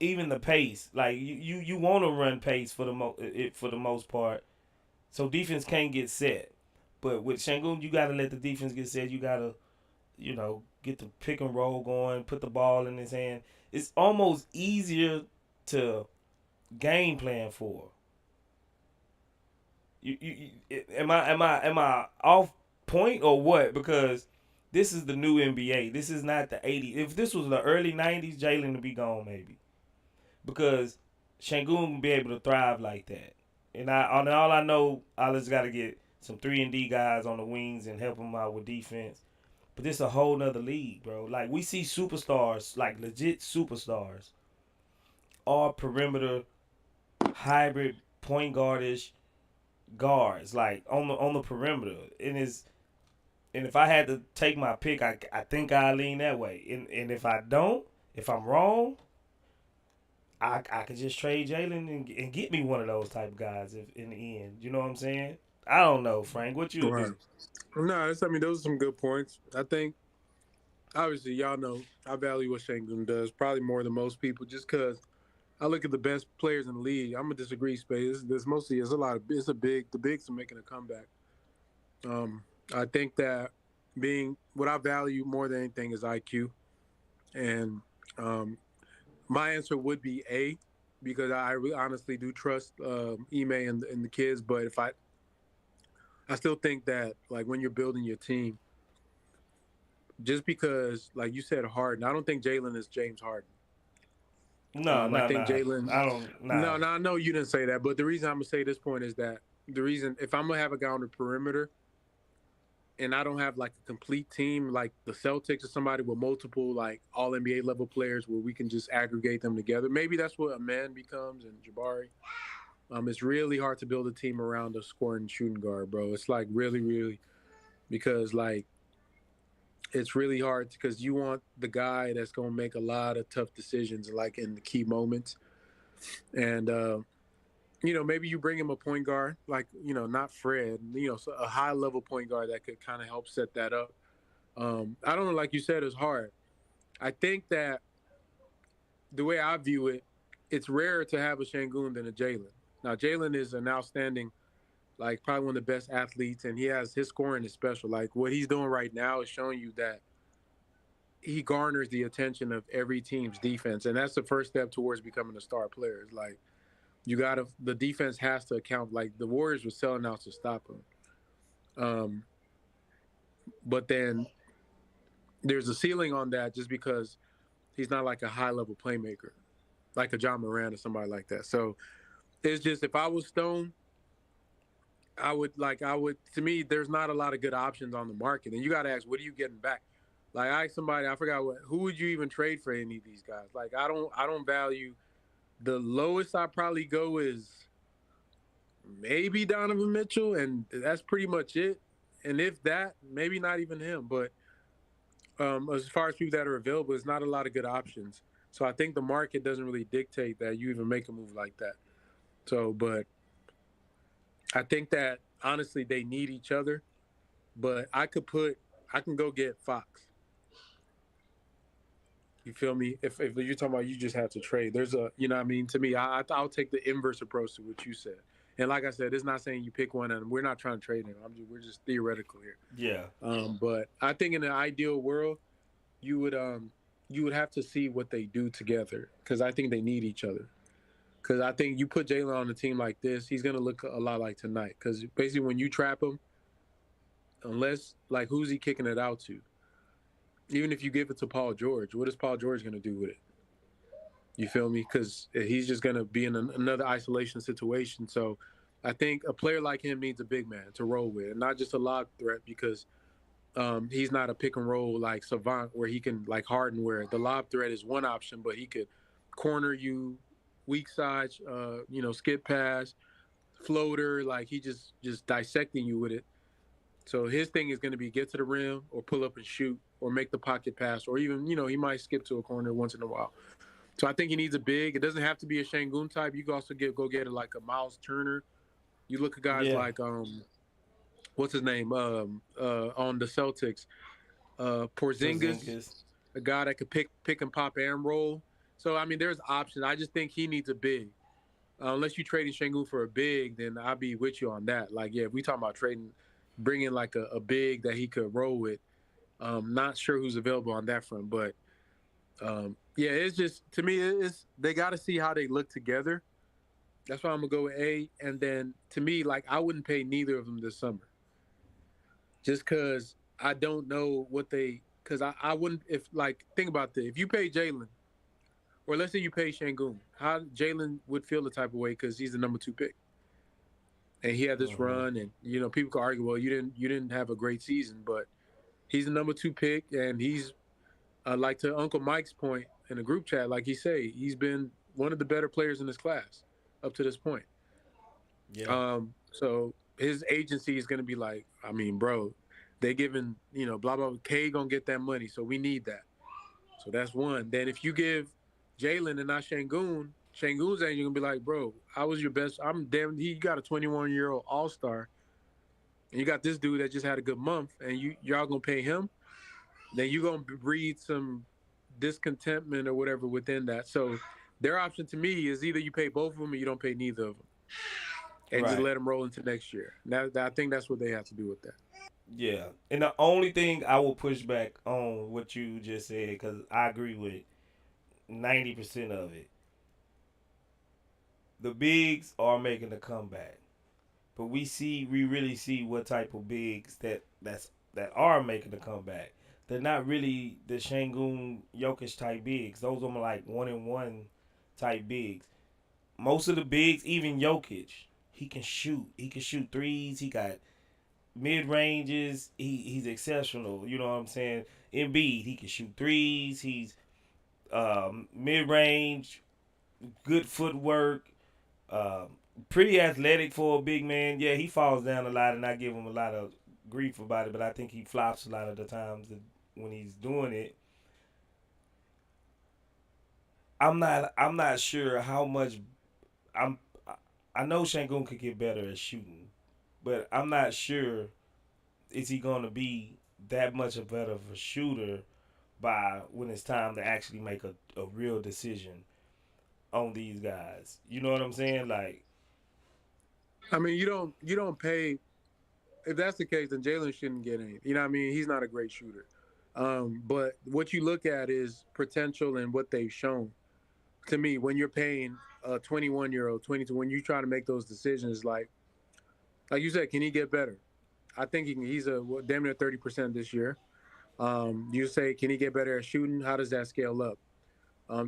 Even the pace, like you want to run pace for the most part, so defense can't get set. But with Şengün, you got to let the defense get set. You got to, get the pick and roll going, put the ball in his hand. It's almost easier to game plan for. Am I off point or what? Because this is the new NBA. This is not the '80s. If this was the early '90s, Jalen would be gone maybe, because Şengün would be able to thrive like that. And all I know, I just got to get some 3-and-D guys on the wings and help them out with defense. But this is a whole nother league, bro. Like, we see superstars, like legit superstars, all perimeter, hybrid, point guardish guards, like on the perimeter. And if I had to take my pick, I think I lean that way. And if I don't, if I'm wrong, I could just trade Jalen and get me one of those type of guys if in the end. You know what I'm saying? I don't know, Frank. What you Right. do? No, those are some good points. I think, obviously, y'all know I value what Şengün does probably more than most people, just because I look at the best players in the league. I'm gonna disagree, Space. The bigs are making a comeback. I think that what I value more than anything is IQ, and my answer would be A, because I really honestly do trust Ime and the kids. But I still think that, like, when you're building your team, just because, like you said, Harden, I don't think Jalen is James Harden. No, I no, think no. Jalen. I don't. No, Nah. no, I know you didn't say that, but the reason I'm gonna say this point is that if I'm gonna have a guy on the perimeter, and I don't have like a complete team like the Celtics or somebody with multiple like all NBA level players where we can just aggregate them together. Maybe that's what a man becomes and Jabari. It's really hard to build a team around a scoring shooting guard, bro. It's like really, really, because like it's really hard because you want the guy that's gonna make a lot of tough decisions like in the key moments. And maybe you bring him a point guard, like, not Fred, so a high level point guard that could kind of help set that up. I don't know, like you said, it's hard. I think that the way I view it, it's rarer to have a Şengün than a Jalen. Now, Jalen is an outstanding, like probably one of the best athletes, and his scoring is special. Like what he's doing right now is showing you that he garners the attention of every team's defense, and that's the first step towards becoming a star player. It's like, the defense has to account. Like the Warriors were selling out to stop him. But then there's a ceiling on that just because he's not like a high level playmaker, like a John Moran or somebody like that. So it's just, if I was Stone, to me, there's not a lot of good options on the market. And you got to ask, what are you getting back? Like I asked somebody, I forgot who would you even trade for any of these guys? Like I don't value. The lowest I probably go is maybe Donovan Mitchell, and that's pretty much it. And if that, maybe not even him. But as far as people that are available, there's not a lot of good options. So I think the market doesn't really dictate that you even make a move like that. So, but I think that honestly they need each other. But I can go get Fox. You feel me? If you're talking about you just have to trade, there's what I mean? To me, I'll take the inverse approach to what you said. And like I said, it's not saying you pick one, and we're not trying to trade him. We're just theoretical here. Yeah. But I think in an ideal world, you would have to see what they do together, because I think they need each other. Because I think you put Jalen on a team like this, he's gonna look a lot like tonight. Because basically, when you trap him, unless like who's he kicking it out to? Even if you give it to Paul George, what is Paul George going to do with it? You feel me? Because he's just gonna be in another isolation situation. So I think a player like him needs a big man to roll with, and not just a lob threat because he's not a pick and roll like savant where he can like Harden, where the lob threat is one option, but he could corner you, weak side, skip pass, floater, like he just dissecting you with it. So his thing is going to be get to the rim or pull up and shoot or make the pocket pass or even he might skip to a corner once in a while. So I think he needs a big. It doesn't have to be a Şengün type. You can also go get it like a Miles Turner. You look at guys Yeah. like what's his name on the Celtics, Porzingis, Porzingis. a guy that could pick and pop and roll. So I mean, there's options. I just think he needs a big. Unless you trading Şengün for a big, then I'll be with you on that. Like, yeah, if we talking about trading, bringing like a big that he could roll with. Not sure who's available on that front, but yeah, it's just to me, it's they got to see how they look together. That's why I'm gonna go with A. And then to me, like I wouldn't pay neither of them this summer, just because I don't know what they. Because I wouldn't if like think about this. If you pay Jalen, or let's say you pay Şengün, how Jalen would feel the type of way because he's the number 2 pick, and he had this Mm-hmm. run, and people could argue, well, you didn't have a great season, but he's the number 2 pick, and he's like to Uncle Mike's point in the group chat, like he say, he's been one of the better players in this class up to this point. Yeah. So his agency is going to be like, I mean, bro, they giving blah blah. K gonna get that money, so we need that. So that's one. Then if you give Jalen and not Şengün's agent gonna be like, bro, I was your best. I'm damn. He got a 21-year-old All Star, and you got this dude that just had a good month, and y'all gonna pay him. Then you gonna breed some discontentment or whatever within that. So their option to me is either you pay both of them or you don't pay neither of them, and just Right. let them roll into next year. Now I think that's what they have to do with that. Yeah. And the only thing I will push back on what you just said, because I agree with 90% of it. The bigs are making a comeback, but we really see what type of bigs that are making a comeback. They're not really the Şengün Jokic type bigs. Those are more like 1-and-1 type bigs. Most of the bigs, even Jokic, he can shoot. He can shoot threes. He got mid ranges. He's exceptional. You know what I'm saying? Embiid, he can shoot threes. He's mid range, good footwork, um, pretty athletic for a big man. Yeah, he falls down a lot, and I give him a lot of grief about it. But I think he flops a lot of the times when he's doing it. I'm not sure how much I'm. I know Şengün could get better at shooting, but I'm not sure is he going to be that much of better of a shooter by when it's time to actually make a real decision on these guys. You know what I'm saying? Like, I mean, you don't pay. If that's the case, then Jalen shouldn't get any. You know what I mean? He's not a great shooter. But what you look at is potential and what they've shown. To me, when you're paying a 21-year-old, 22, when you try to make those decisions, like you said, can he get better? I think he can. He's damn near 30% this year. You say, can he get better at shooting? How does that scale up?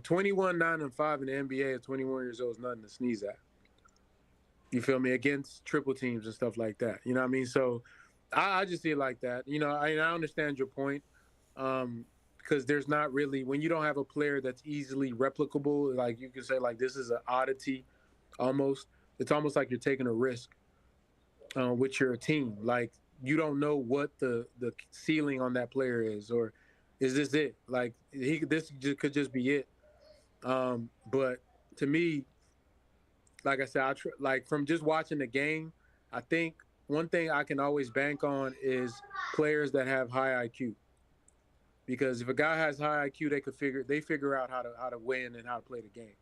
21, 9, and 5 in the NBA at 21 years old is nothing to sneeze at. You feel me? Against triple teams and stuff like that. You know what I mean? So I just see it like that. I understand your point. Because there's not really, when you don't have a player that's easily replicable, like you can say, like, this is an oddity almost. It's almost like you're taking a risk with your team. Like, you don't know what the ceiling on that player is, or is this it? Like, this could just be it. But to me, like I said, like from just watching the game, I think one thing I can always bank on is players that have high IQ. Because if a guy has high IQ, they figure out how to win and how to play the game.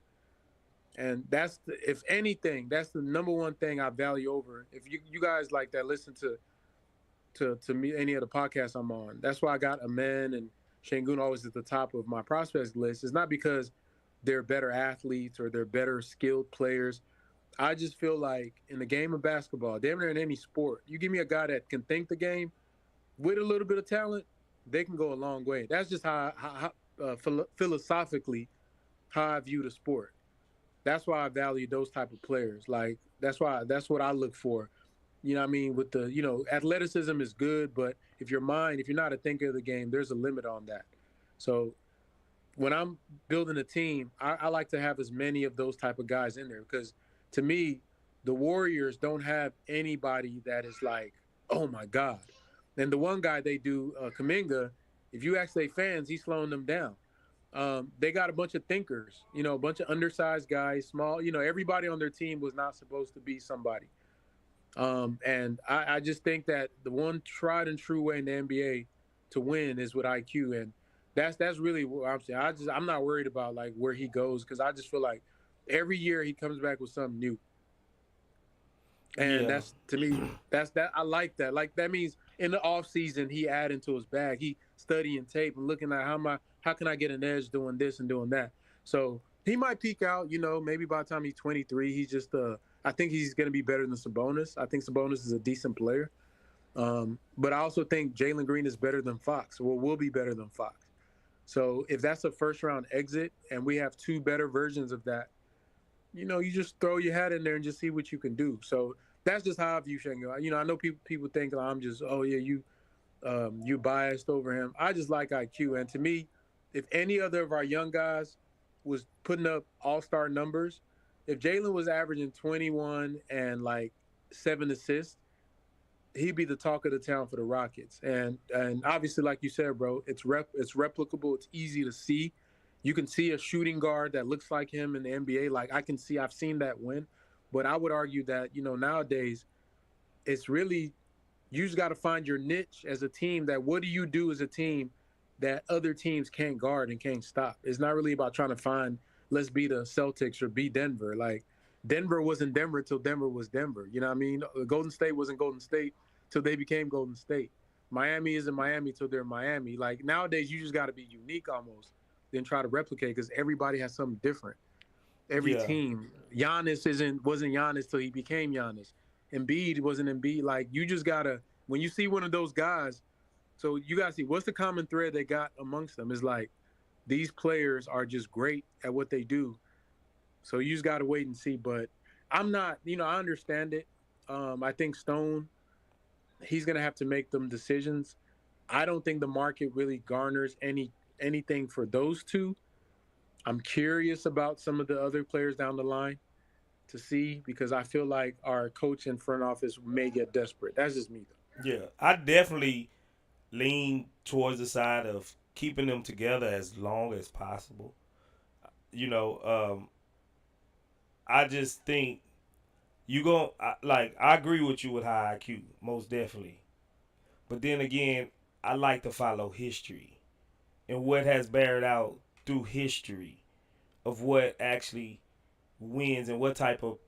And if anything, that's the number one thing I value over. If you guys like that listen to me any of the podcasts I'm on, that's why I got Amen and Şengün always at the top of my prospects list. It's not because they're better athletes or they're better skilled players. I just feel like in the game of basketball, damn near in any sport, you give me a guy that can think the game with a little bit of talent, they can go a long way. That's just how philosophically how I view the sport. That's why I value those type of players. Like that's what I look for. You know what I mean? With the, athleticism is good, but if you're not a thinker of the game, there's a limit on that. So when I'm building a team, I like to have as many of those type of guys in there because to me, the Warriors don't have anybody that is like, oh my God. And the one guy they do, Kaminga, if you ask their fans, he's slowing them down. They got a bunch of thinkers, a bunch of undersized guys, small. Everybody on their team was not supposed to be somebody. And I just think that the one tried and true way in the NBA to win is with IQ, and that's really what I'm saying. I'm not worried about like where he goes because I just feel like every year he comes back with something new, and Yeah. that's to me that's that I like that. Like that means in the off season he adding to his bag, he studying tape and looking at how can I get an edge doing this and doing that. So he might peak out, maybe by the time he's 23, he's just I think he's going to be better than Sabonis. I think Sabonis is a decent player. But I also think Jalen Green is better than Fox, or will be better than Fox. So if that's a first round exit and we have two better versions of that, you just throw your hat in there and just see what you can do. So that's just how I view Shengo. I know people think like I'm just, oh yeah, you biased over him. I just like IQ, and to me, if any other of our young guys was putting up all-star numbers, if Jalen was averaging 21 and like 7 assists, he'd be the talk of the town for the Rockets. And obviously, like you said, bro, it's replicable. It's easy to see. You can see a shooting guard that looks like him in the NBA. Like I've seen that win. But I would argue that nowadays it's really you just got to find your niche as a team. That what do you do as a team that other teams can't guard and can't stop? It's not really about trying to find let's be the Celtics or be Denver. Like Denver wasn't Denver till Denver was Denver. You know what I mean? Golden State wasn't Golden State till they became Golden State. Miami isn't Miami till they're Miami. Like nowadays, you just got to be unique almost, then try to replicate because everybody has something different. Every Yeah. team, Giannis wasn't Giannis till he became Giannis. Embiid wasn't Embiid. Like you just gotta when you see one of those guys. So you gotta see what's the common thread they got amongst them is like these players are just great at what they do. So you just gotta wait and see. But I'm not, I understand it. I think Stone, he's gonna have to make them decisions. I don't think the market really garners anything for those two. I'm curious about some of the other players down the line to see because I feel like our coach and front office may get desperate. That's just me though. Yeah. I definitely lean towards the side of keeping them together as long as possible. You know, I just think I agree with you with high IQ, most definitely. But then again, I like to follow history and what has bared out through history of what actually wins and what type of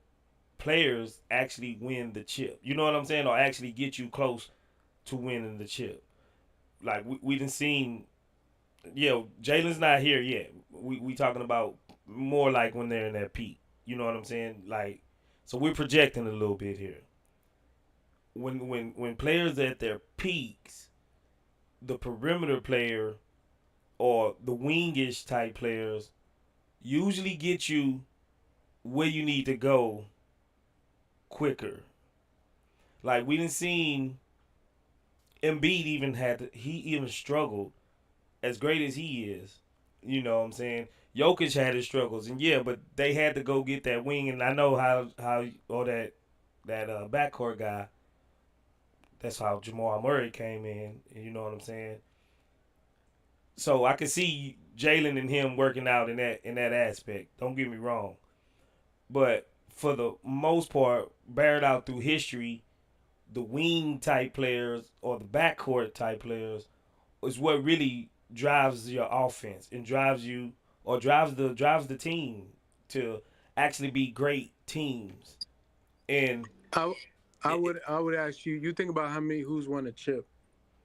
players actually win the chip. You know what I'm saying? Or actually get you close to winning the chip. Like we done seen, Jalen's not here yet. We talking about more like when they're in their peak. You know what I'm saying? Like, so we're projecting a little bit here. When players at their peaks, the perimeter player or the wingish type players usually get you where you need to go quicker. Like we didn't seen Embiid he even struggled as great as he is. You know what I'm saying? Jokic had his struggles, and yeah, but they had to go get that wing, and I know how or that backcourt guy. That's how Jamal Murray came in. You know what I'm saying? So I can see Jalen and him working out in that aspect. Don't get me wrong, but for the most part, bared out through history, the wing type players or the backcourt type players is what really drives your offense and drives you or drives the team to actually be great teams. And I I it, would I would ask you. You think about who's won a chip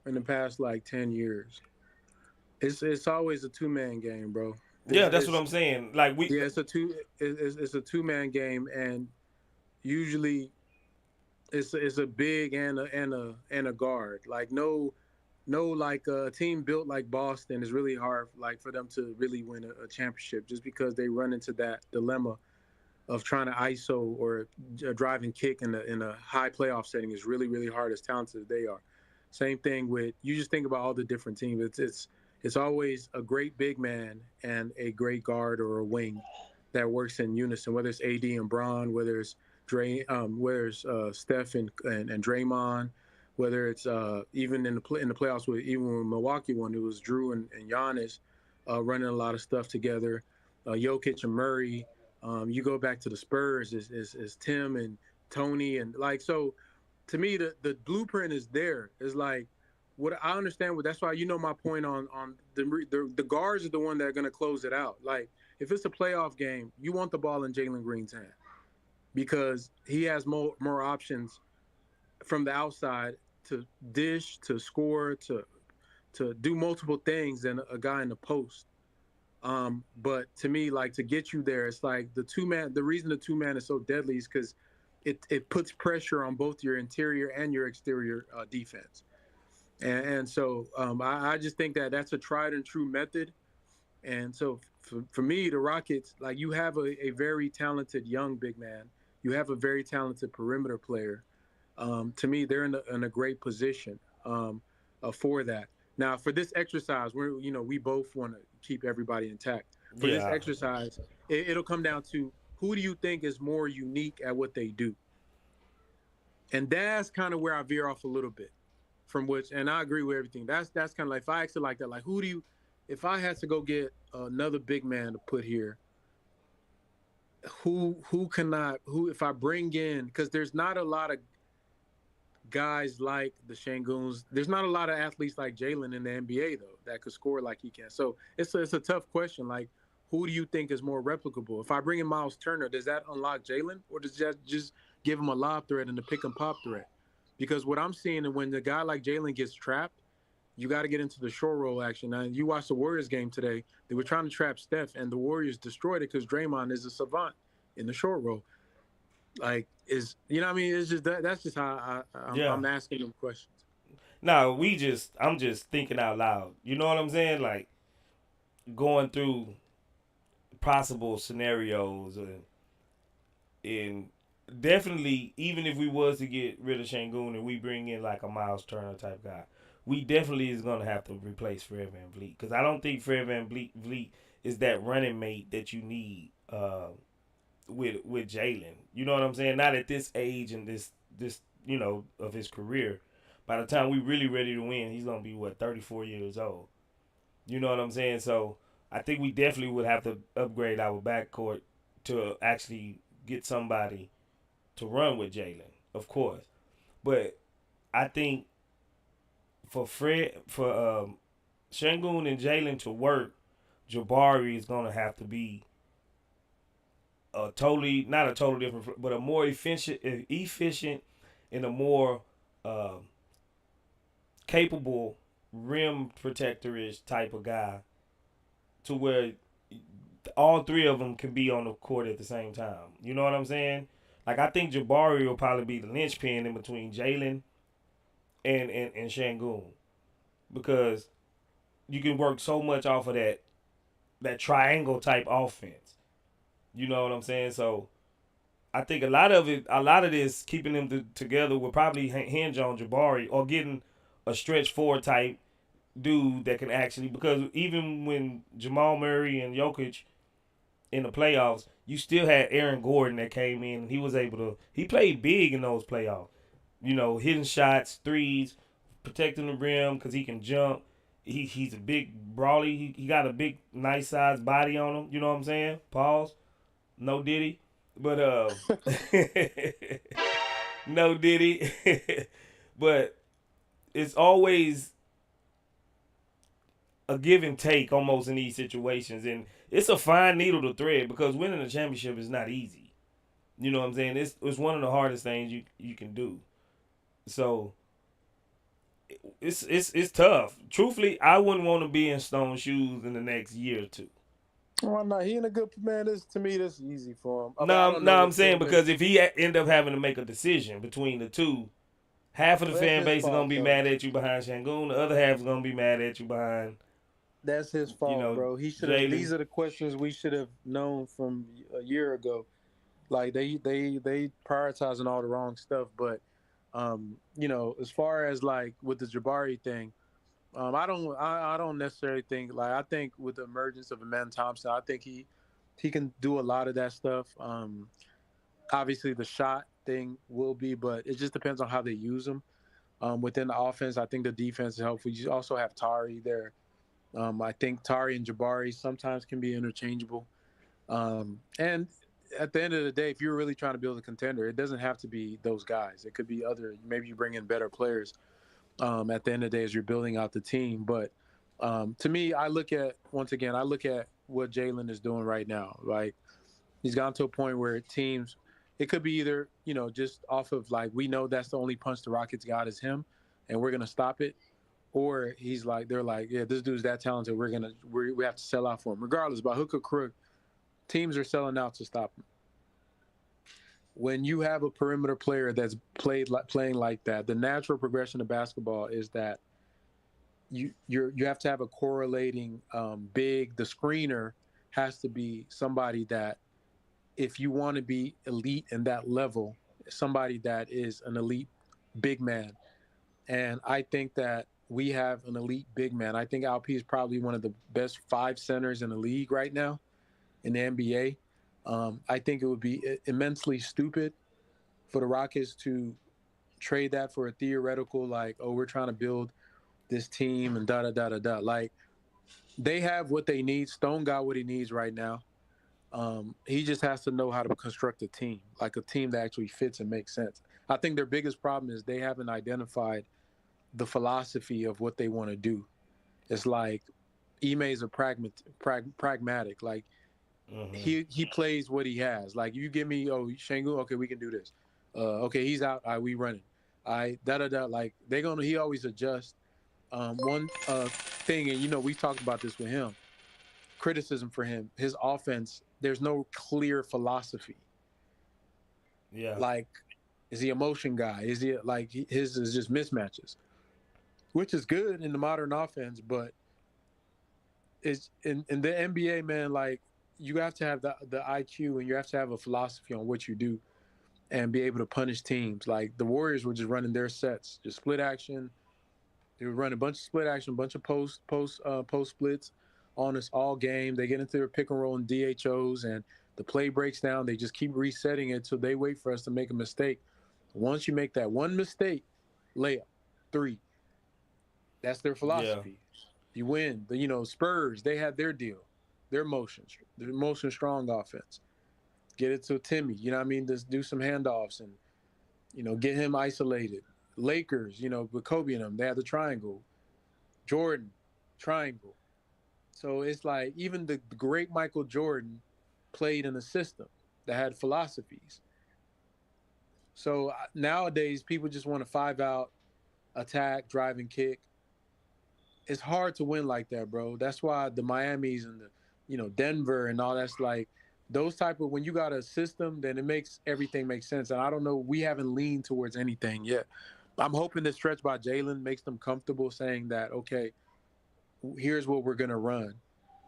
in the past like 10 years. It's always a two-man game, bro. yeah, It's that's what it's I'm saying. Like yeah, it's a two-man game, and usually it's a big and a guard. Like no, no like a team built like Boston is really hard like for them to really win a championship just because they run into that dilemma of trying to ISO or a drive and kick in a high playoff setting is really really hard as talented as they are. Same thing with you. Just think about all the different teams. It's always a great big man and a great guard or a wing that works in unison. Whether it's AD and Braun, whether it's Steph and Draymond, whether it's even in the playoffs with even when Milwaukee won, it was Drew and Giannis running a lot of stuff together. Jokic and Murray. You go back to the Spurs is Tim and Tony and like so. To me, the blueprint is there. It's like what I understand. That's why my point on the guards are the one that are going to close it out. Like if it's a playoff game, you want the ball in Jalen Green's hand because he has more options from the outside to dish, to score, to do multiple things than a guy in the post. But to me, like to get you there, it's like the reason the 2-man is so deadly is because it puts pressure on both your interior and your exterior defense. And so I just think that that's a tried and true method. And so for me, the Rockets, like you have a very talented young big man. You have a very talented perimeter player. To me, they're in a great position for that. Now, for this exercise, we both want to keep everybody intact. For this exercise, it'll come down to who do you think is more unique at what they do? And that's kind of where I veer off a little bit from which, and I agree with everything. That's kind of like, if I ask it like that, like if I had to go get another big man to put here, who if I bring in, because there's not a lot of guys like the Shangoons. There's not a lot of athletes like Jalen in the NBA though that could score like he can. So it's a tough question. Like, who do you think is more replicable? If I bring in Miles Turner, does that unlock Jalen, or does that just give him a lob threat and a pick and pop threat? Because what I'm seeing is when the guy like Jalen gets trapped, you got to get into the short roll action. Now, you watched the Warriors game today. They were trying to trap Steph, and the Warriors destroyed it because Draymond is a savant in the short roll. Like, what I mean? It's just that's just how I'm asking them questions. No, I'm just thinking out loud. You know what I'm saying? Like going through possible scenarios and definitely even if we was to get rid of Şengün and we bring in like a Miles Turner type guy, we definitely is gonna have to replace Fred VanVleet because I don't think Fred VanVleet is that running mate that you need with Jalen. You know what I'm saying? Not at this age and this of his career. By the time we really ready to win, he's gonna be 34 years old. You know what I'm saying? So I think we definitely would have to upgrade our backcourt to actually get somebody to run with Jalen, of course. But I think for Şengün and Jalen to work, Jabari is gonna have to be not a totally different, but a more efficient and a more capable rim protector-ish type of guy to where all three of them can be on the court at the same time. You know what I'm saying? Like, I think Jabari will probably be the linchpin in between Jalen and Şengün because you can work so much off of that triangle type offense. You know what I'm saying? So I think a lot of this keeping them together will probably hinge on Jabari or getting a stretch four type dude that can actually, because even when Jamal Murray and Jokic in the playoffs, you still had Aaron Gordon that came in and he played big in those playoffs. You know, hitting shots, threes, protecting the rim because he can jump. He's a big brawly. He got a big, nice sized body on him. You know what I'm saying? Pause. No Diddy. But no Diddy. But it's always a give and take almost in these situations, and it's a fine needle to thread because winning a championship is not easy. You know what I'm saying? It's one of the hardest things you can do. So it's tough. Truthfully, I wouldn't want to be in Stone's shoes in the next year or two. Why not? He in a good man. To me, this is easy for him. No, I'm saying because if he end up having to make a decision between the two, Half of the Well, that's fan his base is gonna fault, be though. mad at you behind Shangoon. The other half is gonna be mad at you behind, That's his fault, bro. He should have. Jalen. These are the questions we should have known from a year ago. Like they prioritizing all the wrong stuff. But as far as like with the Jabari thing, I don't necessarily think like I think with the emergence of Amen Thompson, I think he can do a lot of that stuff. Obviously the shot thing will be, but it just depends on how they use them. Within the offense, I think the defense is helpful. You also have Tari there. I think Tari and Jabari sometimes can be interchangeable. And at the end of the day, if you're really trying to build a contender, it doesn't have to be those guys. It could be other. Maybe you bring in better players. At the end of the day, as you're building out the team. But to me, I look at what Jalen is doing right now. Like he's gotten to a point where teams, it could be either just off of like we know that's the only punch the Rockets got is him, and we're gonna stop it, or he's like they're like yeah this dude's that talented we have to sell out for him regardless by hook or crook. Teams are selling out to stop him. When you have a perimeter player that's playing like that, the natural progression of basketball is that you have to have a correlating big. The screener has to be somebody that, if you want to be elite in that level, somebody that is an elite big man. And I think that we have an elite big man. I think Alp is probably one of the best 5 centers in the league right now in the NBA. I think it would be immensely stupid for the Rockets to trade that for a theoretical, like, oh, we're trying to build this team and da da da da da. Like, they have what they need. Stone got what he needs right now. He just has to know how to construct a team, like a team that actually fits and makes sense. I think their biggest problem is they haven't identified the philosophy of what they want to do. It's like Ime is a pragmatic. Like he plays what he has. Like you give me Shangu, okay, we can do this. Okay, he's out. All right, we running. I da da da. Like he always adjusts. One thing, and we've talked about this with him. Criticism for him, his offense. There's no clear philosophy. Yeah. Like, is he a motion guy? Is he like his is just mismatches, which is good in the modern offense, but it's in the NBA, man. Like you have to have the IQ and you have to have a philosophy on what you do and be able to punish teams. Like the Warriors were just running their sets, just split action. They would run a bunch of split action, a bunch of post splits on us all game. They get into their pick and roll and DHOs, and the play breaks down. They just keep resetting it till they wait for us to make a mistake. Once you make that one mistake, layup, 3. That's their philosophy. You win. Spurs, they had their deal, their motion strong offense. Get it to Timmy, you know what I mean? Just do some handoffs and, get him isolated. Lakers, with Kobe and them, they had the triangle. Jordan, triangle. So it's like even the great Michael Jordan played in a system that had philosophies. So nowadays, people just want to 5-out, attack, drive, and kick. It's hard to win like that, bro. That's why the Miamis and the, Denver and all that's like those type of when you got a system, then it makes everything make sense. And I don't know, we haven't leaned towards anything yet. I'm hoping this stretch by Jalen makes them comfortable saying that, okay, here's what we're gonna run.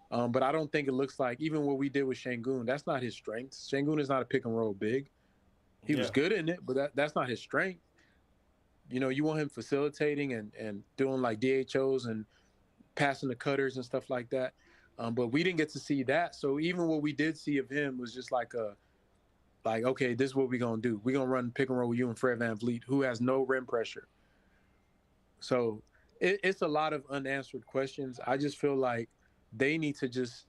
But I don't think it looks like even what we did with Shangoon, that's not his strength. Shangoon is not a pick and roll big. He was good in it, but that's not his strength. You want him facilitating and doing like DHOs and passing the cutters and stuff like that. But we didn't get to see that. So even what we did see of him was just like okay, this is what we're going to do. We're going to run pick and roll with you and Fred VanVleet, who has no rim pressure. So it's a lot of unanswered questions. I just feel like they need to just,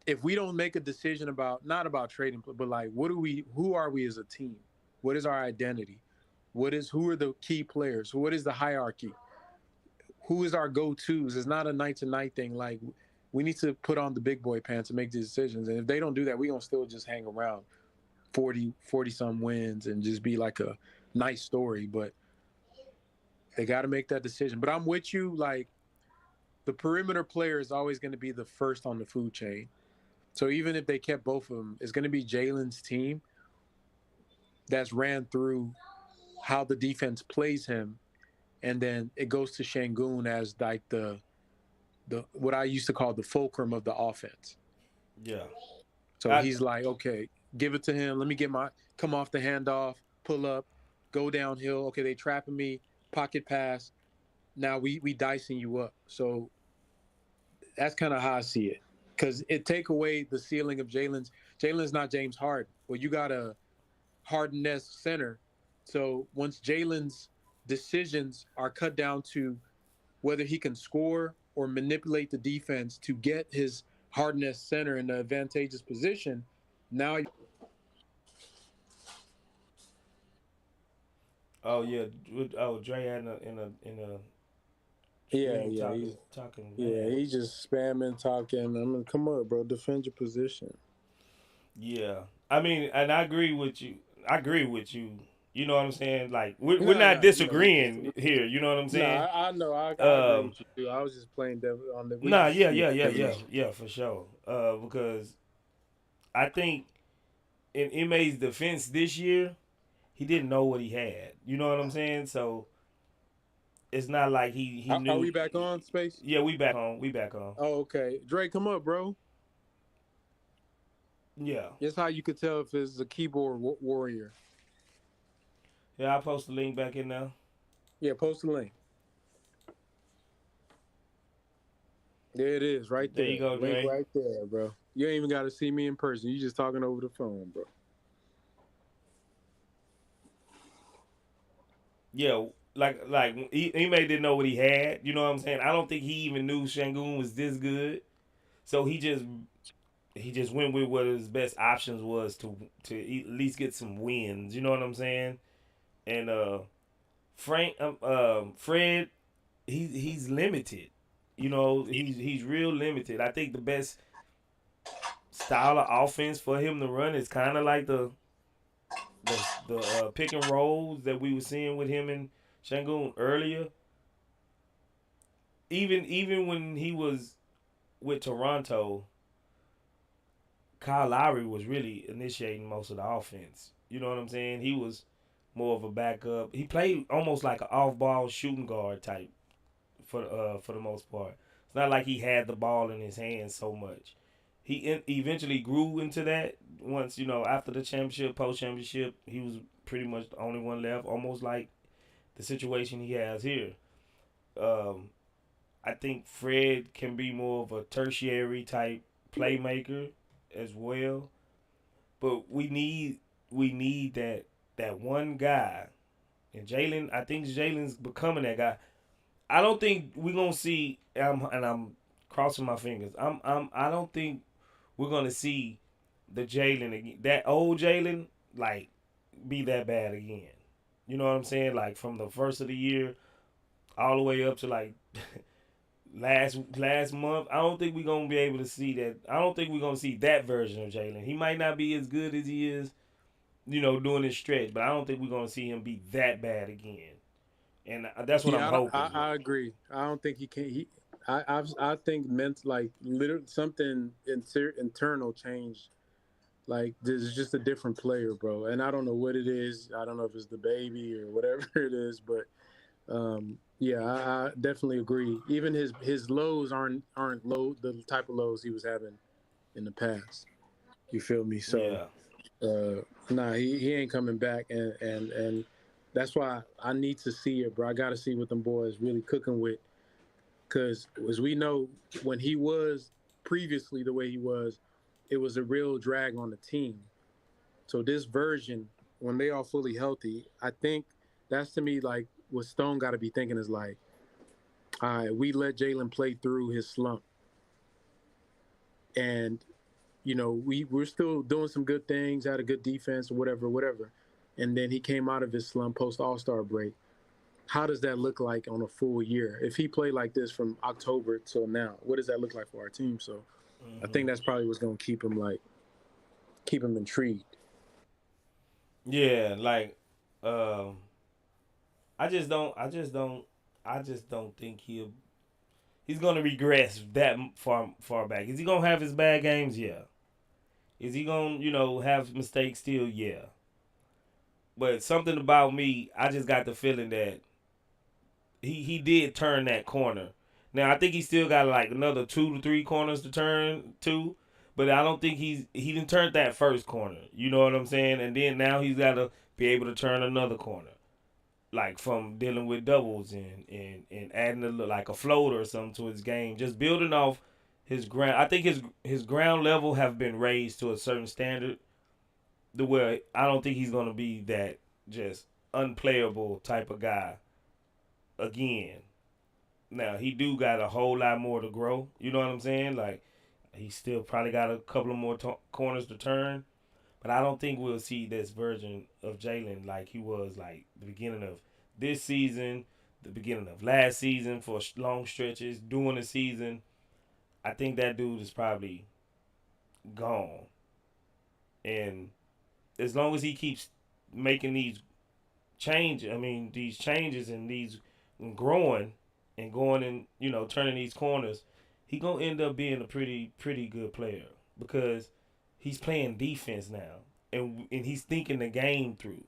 if we don't make a decision not about trading, but like, who are we as a team? What is our identity? Who are the key players? What is the hierarchy? Who is our go-tos? It's not a night-to-night thing. Like, we need to put on the big boy pants and make these decisions. And if they don't do that, we're going to still just hang around 40-some wins and just be like a nice story. But they got to make that decision. But I'm with you. Like, the perimeter player is always going to be the first on the food chain. So even if they kept both of them, it's going to be Jalen's team that's ran through how the defense plays him, and then it goes to Şengün as like the what I used to call the fulcrum of the offense. Yeah. So he's like, okay, give it to him. Let me come off the handoff, pull up, go downhill. Okay, they trapping me, pocket pass. Now we dicing you up. So that's kind of how I see it. Because it take away the ceiling of Jalen's. Jalen's not James Harden. Well, you got a Harden-esque center. So once Jalen's decisions are cut down to whether he can score or manipulate the defense to get his Harden-esque center in the advantageous position, now. Oh yeah. Oh, Dre had in a Yeah, screen yeah, talking. yeah. Man. He's just spamming, talking. I mean, come on, bro, defend your position. Yeah. I mean, and I agree with you. I agree with you. You know what I'm saying? Like we're No, not no, disagreeing here. You know what I'm no. saying? I know. I agree Um. with you too. I was just playing devil on the. We Nah. just Yeah. see Yeah. it Yeah. Yeah. differently. Yeah. For sure. Because I think in Ime's defense this year, he didn't know what he had. You know what I'm saying? So it's not like he Are knew. we back on space? Yeah, we back on. We back on. Oh, okay. Dre, come up, bro. Yeah. That's how you could tell if it's a keyboard warrior. Yeah, I'll post the link back in there. Yeah, post the link. There it is, right There there. you go, Link Dre. right there, bro. You ain't even got to see me in person. You just talking over the phone, bro. Yeah, like he didn't know what he had. You know what I'm saying? I don't think he even knew Şengün was this good. So he just went with what his best options was to at least get some wins. You know what I'm saying? And Fred, he's limited. You know, he's real limited. I think the best style of offense for him to run is kind of like the pick and rolls that we were seeing with him and Şengün earlier. Even when he was with Toronto, Kyle Lowry was really initiating most of the offense. You know what I'm saying? He was more of a backup. He played almost like an off-ball shooting guard type for the most part. It's not like he had the ball in his hands so much. He eventually grew into that once, after the championship, post-championship, he was pretty much the only one left, almost like the situation he has here. I think Fred can be more of a tertiary type playmaker as well. But we need that one guy. And Jalen, I think Jalen's becoming that guy. I don't think we're gonna see. I'm crossing my fingers. I don't think we're gonna see the Jalen again. That old Jalen like be that bad again. You know what I'm saying? Like from the first of the year all the way up to like last month. I don't think we're gonna be able to see that. I don't think we're gonna see that version of Jalen. He might not be as good as he is, doing this stretch, but I don't think we're gonna see him be that bad again. And that's what I'm Yeah, hoping. I agree. I don't think he can. I think meant like literally something internal changed. Like this is just a different player, bro. And I don't know what it is. I don't know if it's the baby or whatever it is, but yeah, I definitely agree. Even his lows aren't low the type of lows he was having in the past. You feel me? So Yeah. nah, he ain't coming back, and that's why I need to see it, bro. I got to see what them boys really cooking with, because as we know, when he was previously the way he was, it was a real drag on the team. So this version, when they are fully healthy, I think that's to me like what Stone got to be thinking is like, all right, we let Jalen play through his slump, and we're still doing some good things, had a good defense or whatever. And then he came out of his slump post All-Star break. How does that look like on a full year? If he played like this from October till now, what does that look like for our team? So I think that's probably what's going to keep him intrigued. Yeah, like I just don't think he's gonna regress that far back. Is he gonna have his bad games? Yeah. Is he gonna have mistakes still? Yeah. But something about me, I just got the feeling that he did turn that corner. Now I think he still got like another 2 to 3 corners to turn to, but I don't think he didn't turn that first corner. You know what I'm saying? And then now he's got to be able to turn another corner, like from dealing with doubles and adding like a floater or something to his game, just building off his ground. I think his ground level have been raised to a certain standard, the way I don't think he's gonna be that just unplayable type of guy again. Now he do got a whole lot more to grow. You know what I'm saying? Like he still probably got a couple of more corners to turn, but I don't think we'll see this version of Jalen like he was like the beginning of this season, the beginning of last season for long stretches during the season. I think that dude is probably gone, and as long as he keeps making these changes and these growing and going and turning these corners, he gonna end up being a pretty good player because he's playing defense now and he's thinking the game through.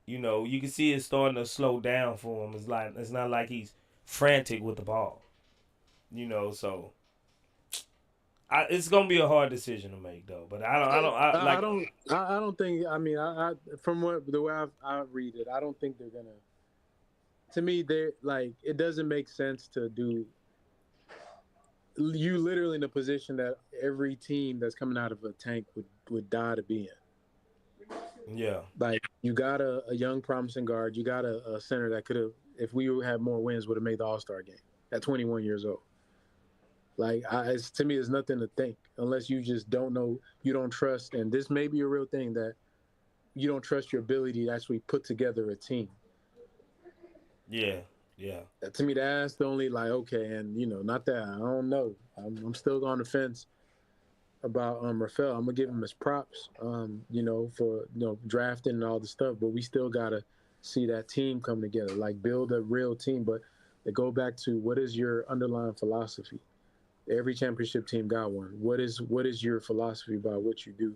You can see it starting to slow down for him. It's not like he's frantic with the ball. So it's gonna be a hard decision to make though. But I don't think. I mean, I from the way I read it, I don't think they're gonna. To me, they're like it doesn't make sense to do. You literally in a position that every team that's coming out of a tank would die to be in. Yeah. Like you got a young promising guard, you got a center that could have, if we had more wins, would have made the All-Star game at 21 years old. Like to me, it's nothing to think unless you just don't know, you don't trust, and this may be a real thing that you don't trust your ability to actually put together a team. Yeah. To me, that's the only okay, and not that I don't know. I'm still on the fence about Rafael. I'm gonna give him his props, for drafting and all the stuff, but we still gotta see that team come together, like build a real team. But they go back to what is your underlying philosophy? Every championship team got one. What is your philosophy about what you do?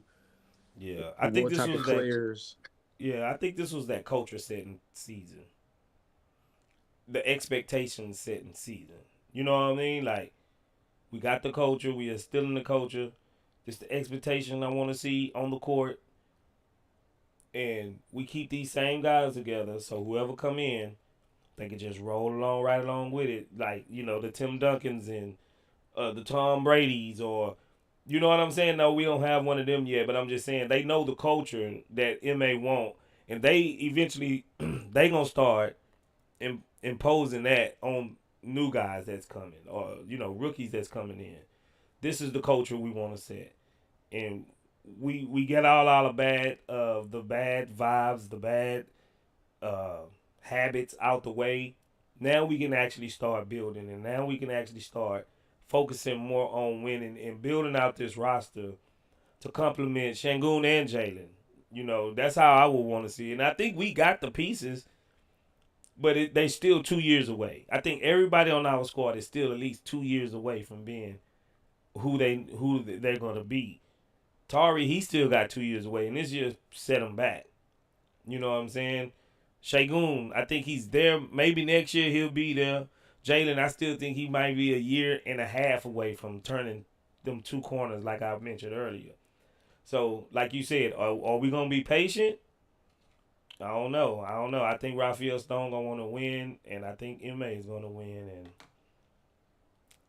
Yeah, I think this was players. Yeah, I think this was that culture setting season. The expectation setting season. You know what I mean? Like we got the culture, we are still in the culture. Just the expectation I want to see on the court, and we keep these same guys together. So whoever come in, they can just roll along right along with it. Like the Tim Duncans and the Tom Brady's, or you know what I'm saying? No, we don't have one of them yet, but I'm just saying they know the culture that MA want, and they eventually they gonna start imposing that on new guys that's coming, or rookies that's coming in. This is the culture we want to set, and we get all the bad vibes, the bad habits out the way. Now we can actually start building, and now we can actually start focusing more on winning and building out this roster to complement Şengün and Jalen. That's how I would want to see it. And I think we got the pieces, but they still 2 years away. I think everybody on our squad is still at least 2 years away from being who they're going to be. Tari, he still got 2 years away, and this year set him back. You know what I'm saying? Şengün, I think he's there. Maybe next year he'll be there. Jalen, I still think he might be a year and a half away from turning them 2 corners like I mentioned earlier. So, like you said, are we going to be patient? I don't know. I think Raphael Stone going to want to win, and I think MA is going to win, and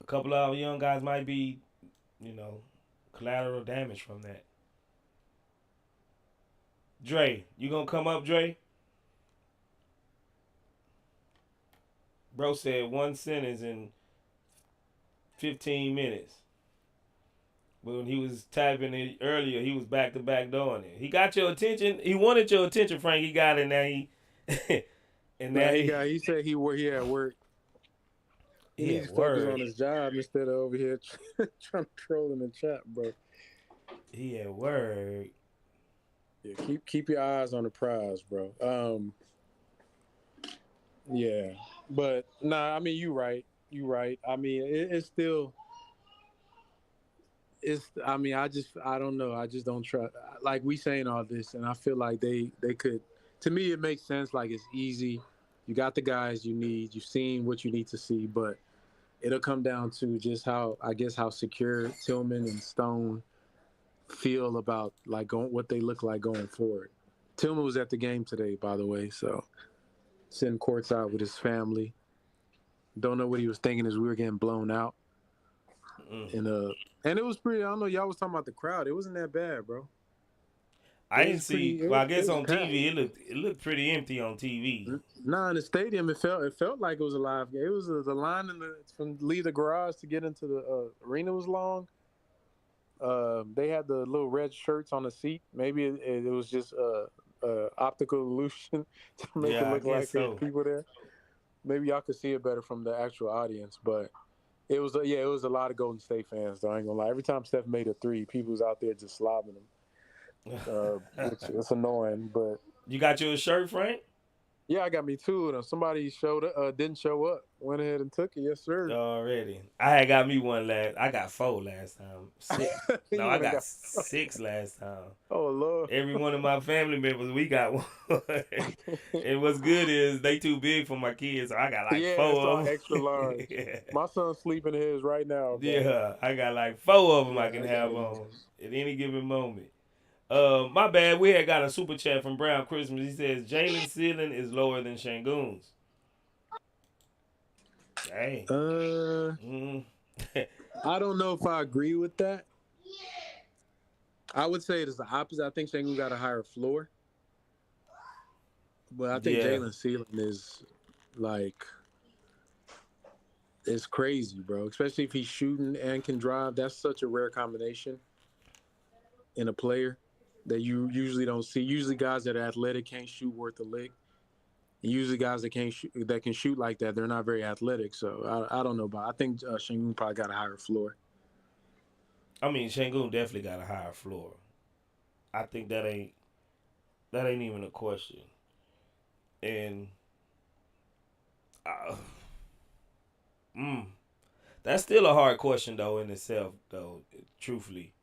a couple of our young guys might be, collateral damage from that. Dre, you going to come up, Dre? Bro said one sentence in 15 minutes. But when he was typing it earlier, he was back to back doing it. He got your attention. He wanted your attention, Frank. He got it. Now he, and now he said he at work. He needs to focus on his job instead of over here trying to troll in the chat, bro. He at work. Yeah, keep your eyes on the prize, bro. Yeah, but nah. I mean, you right. I mean, it's still. I don't know. I just don't trust. Like we saying all this, and I feel like they could to me, it makes sense. Like it's easy. You got the guys you need. You've seen what you need to see, but it'll come down to just how I guess how secure Tillman and Stone feel about like what they look like going forward. Tillman was at the game today, by the way, so sitting courtside with his family. Don't know what he was thinking as we were getting blown out. And it was pretty. I don't know. Y'all was talking about the crowd. It wasn't that bad, bro. I didn't see. Well, I guess on packed. TV it looked pretty empty on TV. Nah, in the stadium it felt like it was a live game. It was the line from leave the garage to get into the arena was long. They had the little red shirts on the seat. Maybe it was just optical illusion to make it look like there were people there. Maybe y'all could see it better from the actual audience, but it was it was a lot of Golden State fans. Though I ain't gonna lie. Every time Steph made a three, people was out there just slobbing him. Which it's annoying, but you got you a shirt, Frank? Yeah, I got me two of them. Somebody didn't show up. Went ahead and took it. Yes, sir. Already. I had got me one last. I got 4 last time. 6. No, I got 6 last time. Oh Lord! Every one of my family members, we got one. And what's good is they too big for my kids, so I got like 4 of them. Extra large. Yeah. My son's sleeping in his right now. Bro. Yeah, I got like 4 of them I can have on at any given moment. My bad. We had got a super chat from Brown Christmas. He says Jalen's ceiling is lower than Şengün's. Dang. I don't know if I agree with that. I would say it's the opposite. I think Şengün got a higher floor, but I think Jalen's ceiling is like it's crazy, bro. Especially if he's shooting and can drive. That's such a rare combination in a player that you usually don't see. Usually guys that are athletic can't shoot worth a lick. And usually guys that can shoot like that, they're not very athletic. So I don't know, but I think Şengün probably got a higher floor. I mean, Şengün definitely got a higher floor. I think that ain't even a question. And that's still a hard question though in itself, though, truthfully.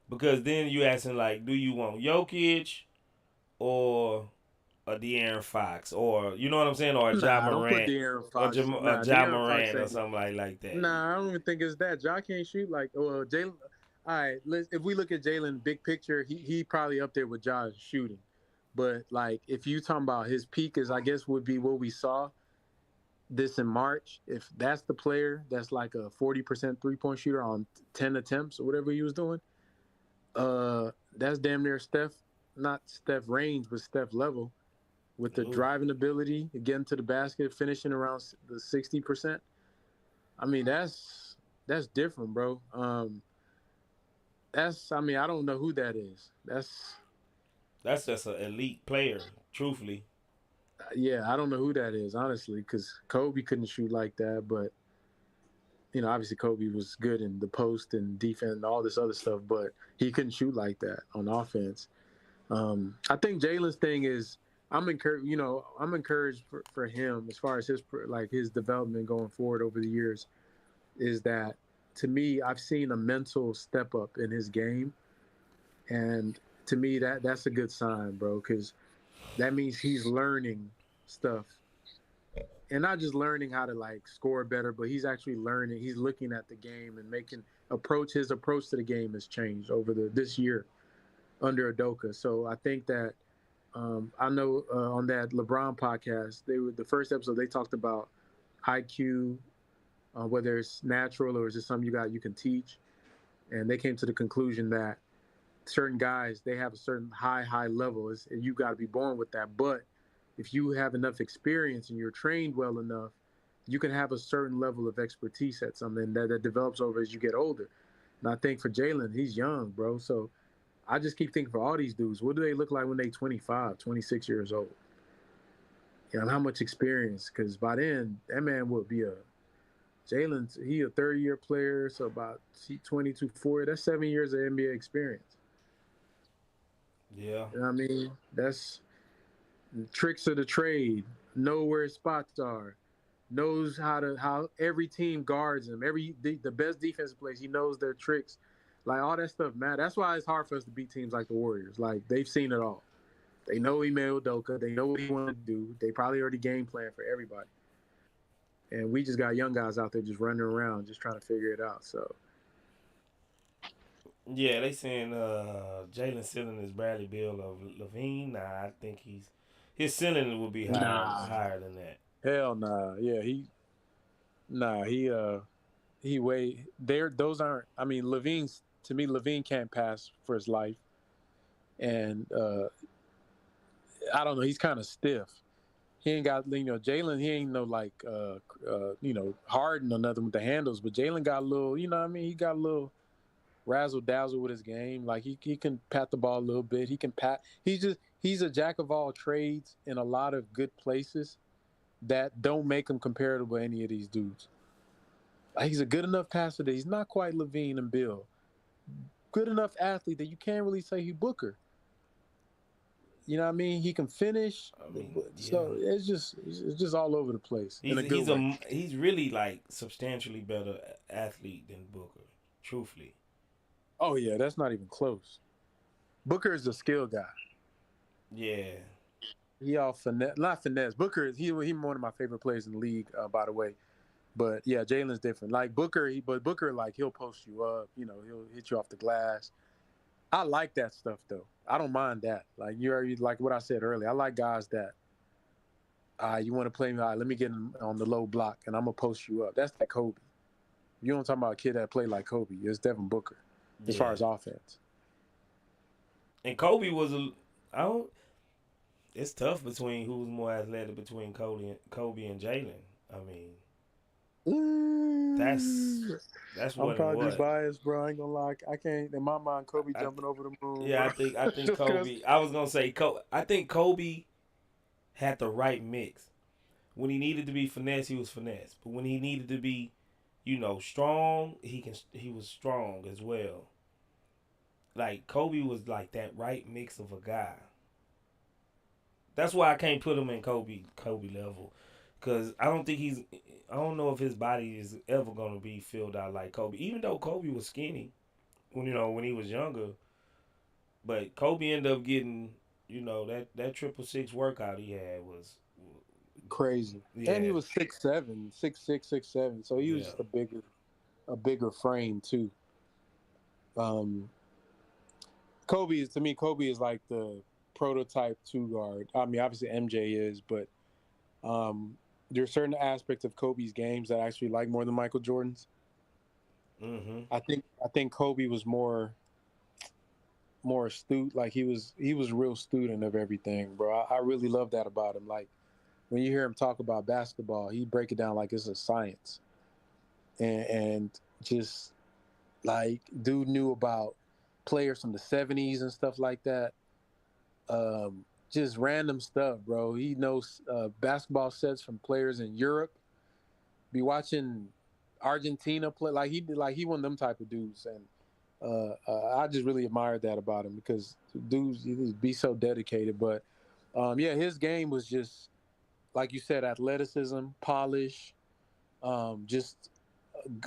Because then you asking like, do you want Jokic or a De'Aaron Fox, or you know what I'm saying, or a Ja Morant, or Ja Morant, or something like that. Nah, I don't even think it's that. Ja can't shoot like Jalen. All right, if we look at Jalen big picture, he probably up there with Ja shooting. But like if you talking about his peak is, I guess would be what we saw this in March. If that's the player that's like a 40% 3-point shooter on 10 attempts or whatever he was doing, that's damn near Steph, not Steph range, but Steph level. With the driving ability, getting to the basket, finishing around the 60%. I mean, that's different, bro. I don't know who that is. That's just an elite player, truthfully. Yeah, I don't know who that is, honestly, because Kobe couldn't shoot like that. But, obviously Kobe was good in the post and defense and all this other stuff, but he couldn't shoot like that on offense. I think Jalen's thing is, I'm encouraged for him as far as his development going forward over the years, is that to me, I've seen a mental step up in his game. And to me, that's a good sign, bro, because that means he's learning stuff. And not just learning how to like score better, but he's actually learning. He's looking at the game and his approach to the game has changed over this year under Udoka. So I think that I know on that LeBron podcast, the first episode they talked about IQ, whether it's natural or is it something you can teach, and they came to the conclusion that certain guys, they have a certain high level, and you got to be born with that. But if you have enough experience and you're trained well enough, you can have a certain level of expertise at something that develops over as you get older. And I think for Jalen, he's young, bro. So I just keep thinking for all these dudes, what do they look like when they're 25, 26 years old? How much experience? Because by then, that man would be he a third-year player, so about 22, 40. That's 7 years of NBA experience. Yeah. You know what I mean? That's tricks of the trade, know where his spots are, knows how every team guards him. The best defensive players, he knows their tricks. Like, all that stuff, man. That's why it's hard for us to beat teams like the Warriors. Like, they've seen it all. They know Ime Udoka. They know what he want to do. They probably already game plan for everybody. And we just got young guys out there just running around, just trying to figure it out. So Yeah, they saying Jalen ceiling is Bradley Beal of Levine. Nah, I think his ceiling will be higher than that. hell nah. Yeah, he way there. Those aren't. I mean, Levine's to me. Levine can't pass for his life, and I don't know. He's kind of stiff. He ain't got Jalen. He ain't no like Harden or nothing with the handles, but Jalen got a little. You know what I mean? He got a little razzle dazzle with his game. Like he can pat the ball a little bit. He can pat. He's a jack of all trades in a lot of good places that don't make him comparable to any of these dudes. Like, he's a good enough passer that he's not quite Levine and Bill. Good enough athlete that you can't really say he Booker. You know what I mean? He can finish. I mean, so it's just all over the place. He's really like substantially better athlete than Booker. Truthfully. Oh yeah, that's not even close. Booker is a skill guy. Yeah. He all finesse, not finesse. Booker is he one of my favorite players in the league, by the way. But yeah, Jalen's different. Like Booker, like he'll post you up. He'll hit you off the glass. I like that stuff though. I don't mind that. Like you like what I said earlier. I like guys that you want to play me. All right, let me get on the low block and I'm gonna post you up. That's like Kobe. You don't talk about a kid that played like Kobe. It's Devin Booker as far as offense. And Kobe was it's tough between who's more athletic between Kobe and Jalen. I mean, that's what I'm probably just biased, bro. I ain't gonna lie. I can't. In my mind, Kobe jumping over the moon. Yeah, bro. I think Kobe. I was gonna say I think Kobe had the right mix. When he needed to be finesse, he was finesse. But when he needed to be, strong, he was strong as well. Like Kobe was like that right mix of a guy. That's why I can't put him in Kobe level, because I don't know if his body is ever gonna be filled out like Kobe. Even though Kobe was skinny when he was younger, but Kobe ended up getting that 666 workout he had was crazy. Yeah. And he was 6'7", 6'6", 6'7", so he was just a bigger frame too. Kobe is like the prototype two guard. I mean, obviously MJ is, but there are certain aspects of Kobe's games that I actually like more than Michael Jordan's. Mm-hmm. I think Kobe was more astute. Like he was a real student of everything, bro. I really love that about him. Like when you hear him talk about basketball, he break it down like it's a science, and just like dude knew about players from the 70s and stuff like that. Just random stuff, bro. He knows basketball sets from players in Europe. Be watching Argentina play like he one of them type of dudes, and I just really admired that about him because dudes be so dedicated. But his game was just like you said, athleticism, polish, just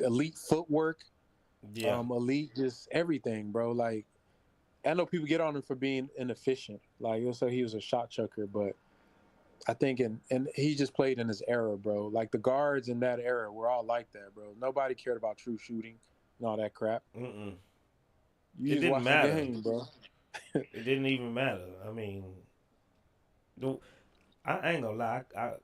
elite footwork, elite just everything, bro. Like I know people get on him for being inefficient. Like they'll say he was a shot chucker, but I think and he just played in his era, bro. Like the guards in that era were all like that, bro. Nobody cared about true shooting and all that crap. Mm-mm. You it just didn't watch matter. the game, bro. It didn't even matter. I mean, I ain't gonna lie. I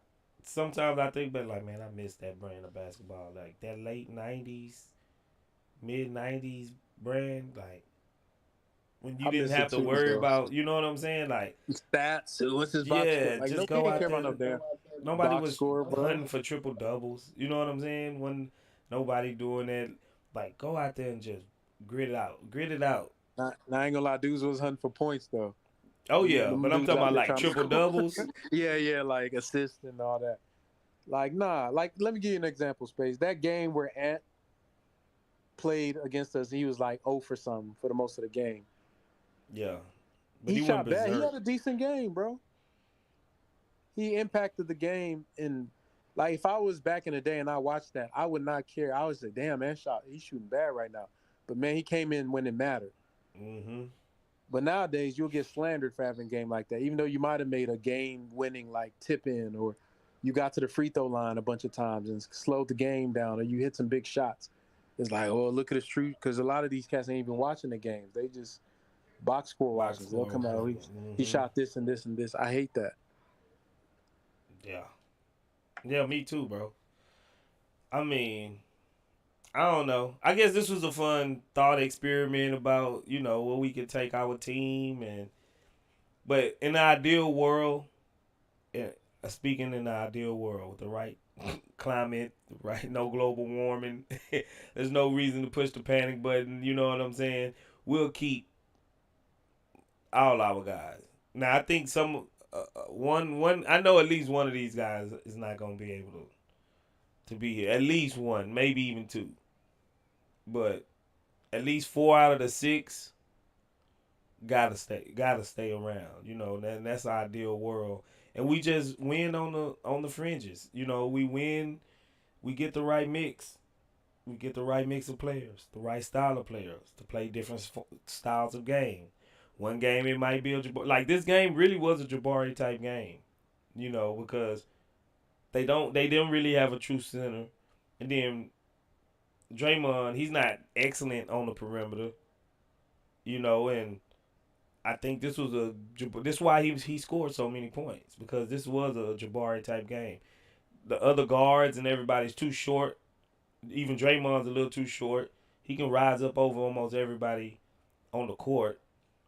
sometimes I think back like, man, I miss that brand of basketball, like that late '90s, mid '90s brand, like. When you didn't have to worry about, you know what I'm saying? Like stats, what's his box score? Like, just go out there. No nobody was hunting for triple doubles. You know what I'm saying? When nobody doing that, like go out there and just grit it out. Now, I ain't gonna lie, dudes was hunting for points though. Oh yeah, but I'm talking about like triple doubles. yeah, like assists and all that. Like like let me give you an example, Space. That game where Ant played against us, he was like 0 for something for the most of the game. Yeah. But he shot bad. He had a decent game, bro. He impacted the game. And, like, if I was back in the day and I watched that, I would not care. I would say, damn, man, he's shooting bad right now. But, man, he came in when it mattered. Mm-hmm. But nowadays, you'll get slandered for having a game like that, even though you might have made a game-winning like tip in, or you got to the free throw line a bunch of times and slowed the game down, or you hit some big shots. It's like, oh, look at his true, because a lot of these cats ain't even watching the games. They just box score Box watching. They'll score. come out, oh, he shot this and this and this. I hate that. Yeah. Yeah, me too, bro. I mean, I don't know. I guess this was a fun thought experiment about, what we could take our team but in the ideal world, yeah, speaking in the ideal world with the right climate, right, no global warming, there's no reason to push the panic button, you know what I'm saying? We'll keep all our guys. Now, I think one I know at least one of these guys is not going to be able to be here. At least one, maybe even two. But at least 4 out of the 6 gotta stay around. That's our ideal world. And we just win on the fringes. We win, we get the right mix. We get the right mix of players, the right style of players to play different styles of game. One game it might be a Jabari. Like this game really was a Jabari type game, because they didn't really have a true center. And then Draymond, he's not excellent on the perimeter, and I think this was this is why he scored so many points, because this was a Jabari type game. The other guards and everybody's too short. Even Draymond's a little too short. He can rise up over almost everybody on the court.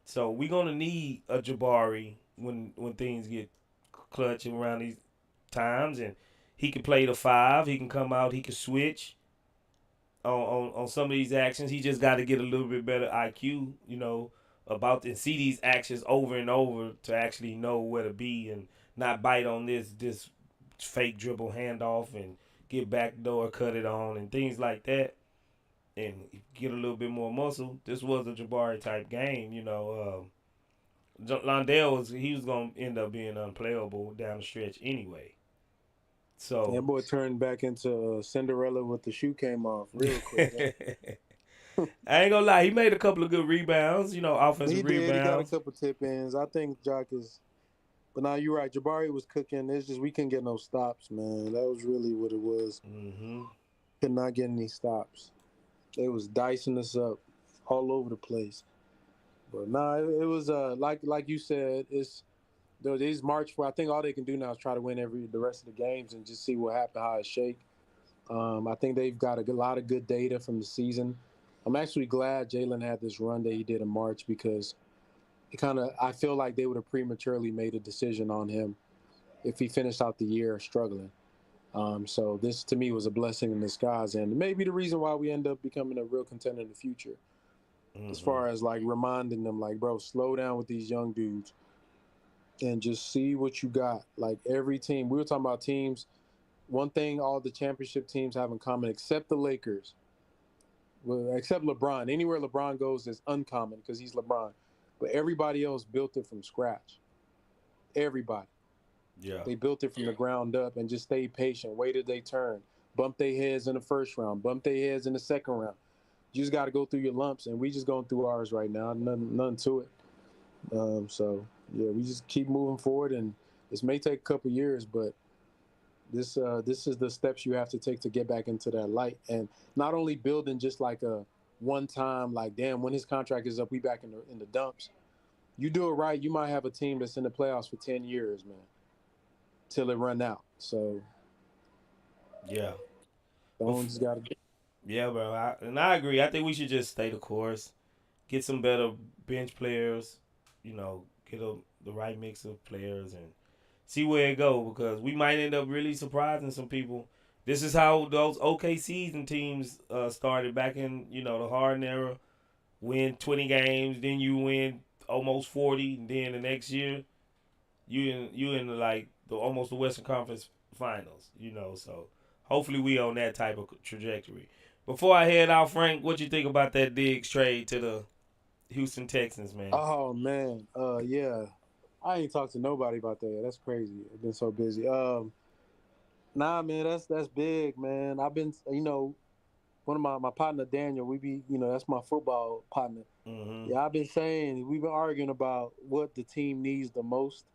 So we're gonna need a Jabari when things get clutching around these times, and he can play the 5. He can come out. He can switch on some of these actions. He just got to get a little bit better IQ, about and see these actions over and over to actually know where to be and not bite on this fake dribble handoff and get back door, cut it on, and things like that, and get a little bit more muscle. This was a Jabari type game, Londell was gonna end up being unplayable down the stretch anyway. So That boy turned back into Cinderella with the shoe came off real quick. I ain't gonna lie, he made a couple of good rebounds, offensive He did. He got a rebounds. couple tip ins. I think Jock is. But now you're right. Jabari was cooking. It's just we couldn't get no stops, man. That was really what it was. Mm-hmm. Could not get any stops. They was dicing us up all over the place. But nah, it was like you said, it's these March for I think all they can do now is try to win the rest of the games and just see what happened, how it shake. I think they've got a lot of good data from the season. I'm actually glad Jalen had this run that he did in March, because I feel like they would have prematurely made a decision on him if he finished out the year struggling. So this to me was a blessing in disguise, and maybe the reason why we end up becoming a real contender in the future. Mm-hmm. As far as like reminding them, like, bro, slow down with these young dudes and just see what you got. Like every team, we were talking about teams. One thing all the championship teams have in common, except the Lakers, except LeBron. Anywhere LeBron goes is uncommon because he's LeBron. But everybody else built it from scratch. Everybody. Yeah. They built it from the ground up and just stayed patient, waited their turn, bumped their heads in the first round, bumped their heads in the second round. You just got to go through your lumps, and we just going through ours right now. Nothing to it. So, yeah, we just keep moving forward, and this may take a couple years, but this is the steps you have to take to get back into that light, and not only building just like a one time, like, damn, when his contract is up, we back in the dumps. You do it right, you might have a team that's in the playoffs for 10 years, man, till it run out. So Yeah. Bones got to. Yeah, bro. I agree. I think we should just stay the course, get some better bench players, get the right mix of players and see where it go, because we might end up really surprising some people. This is how those OKCs and teams started back in, the Harden era. Win 20 games, then you win almost 40, and then the next year you in like almost the Western Conference Finals, So hopefully we on that type of trajectory. Before I head out, Frank, what you think about that Diggs trade to the Houston Texans, man? Oh man, yeah, I ain't talked to nobody about that. That's crazy. I've been so busy. Nah, man, that's big, man. I've been, one of my partner Daniel, that's my football partner. Mm-hmm. Yeah, I've been saying we've been arguing about what the team needs the most,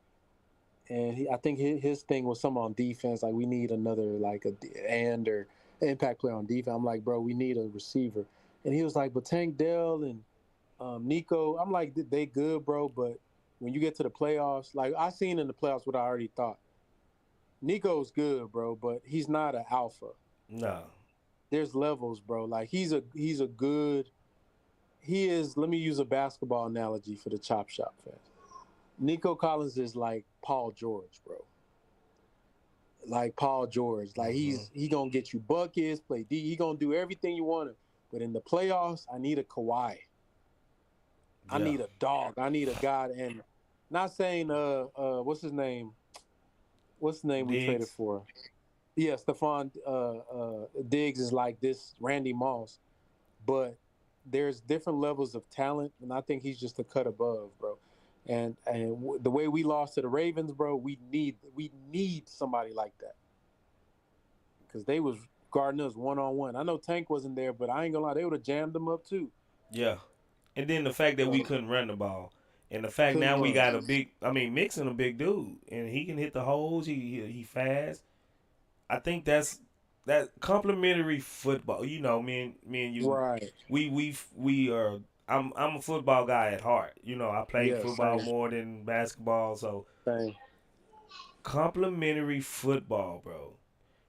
and I think his thing was something on defense. Like we need another like or impact player on defense. I'm like, bro, we need a receiver, and he was like, but Tank Dell and Nico. I'm like, they good, bro, but when you get to the playoffs, like I seen in the playoffs what I already thought. Nico's good, bro, but he's not an alpha. No. There's levels, bro. Like he's a good. He is. Let me use a basketball analogy for the chop shop fans. Nico Collins is like Paul George, bro. Like Paul George. Like he gonna get you buckets, play D. He gonna do everything you want him. But in the playoffs, I need a Kawhi. I Yeah. need a dog. I need a guy. And not saying what's his name? What's the name we traded Diggs. for? Yeah, Stephon Diggs is like this Randy Moss, but there's different levels of talent, and I think he's just a cut above, bro. And the way we lost to the Ravens, bro, we need somebody like that because they was guarding us 1-on-1. I know Tank wasn't there, but I ain't gonna lie, they would have jammed them up too. Yeah. And then the fact that we couldn't run the ball. And the fact now we got Mixon a big dude. And he can hit the holes. He fast. I think that complimentary football. You know, me and you. Right. We are. I'm a football guy at heart. You know, I play football same. more than basketball. So Same. complimentary football, bro.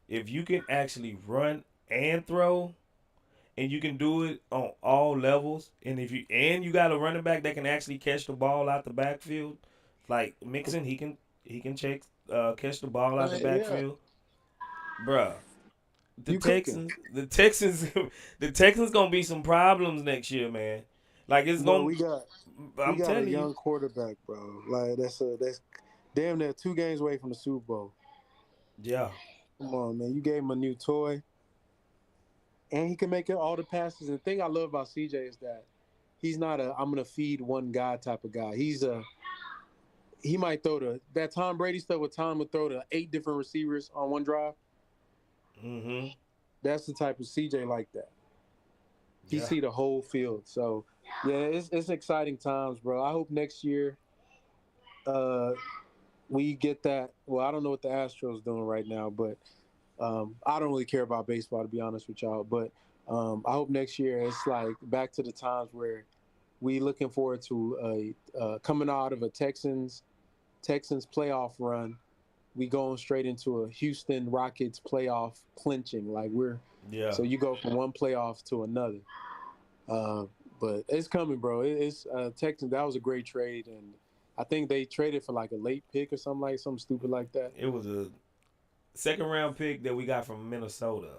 If you can actually run and throw, and you can do it on all levels, and you got a running back that can actually catch the ball out the backfield, like Mixon, he can catch the ball out the backfield, bruh. The Texans, the Texans gonna be some problems next year, man. Like it's Bro, gonna. we got I'm a telling young you, quarterback, bro. Like that's damn near 2 games away from the Super Bowl. yeah, Come on, man. You gave him a new toy. And he can make it all the passes. And the thing I love about CJ is that he's not a I'm gonna feed one guy type of guy. He might throw that Tom Brady stuff where Tom would throw to 8 different receivers on one drive. mm-hmm, That's the type of CJ like that. He yeah, see the whole field. So yeah, it's exciting times, bro. I hope next year we get that. Well, I don't know what the Astros doing right now, but I don't really care about baseball, to be honest with y'all. But I hope next year it's like back to the times where we looking forward to coming out of a Texans playoff run. We going straight into a Houston Rockets playoff clinching. Like so you go from one playoff to another. But it's coming, bro. It's Texans. That was a great trade, and I think they traded for like a late pick or something stupid like that. It was a second round pick that we got from Minnesota.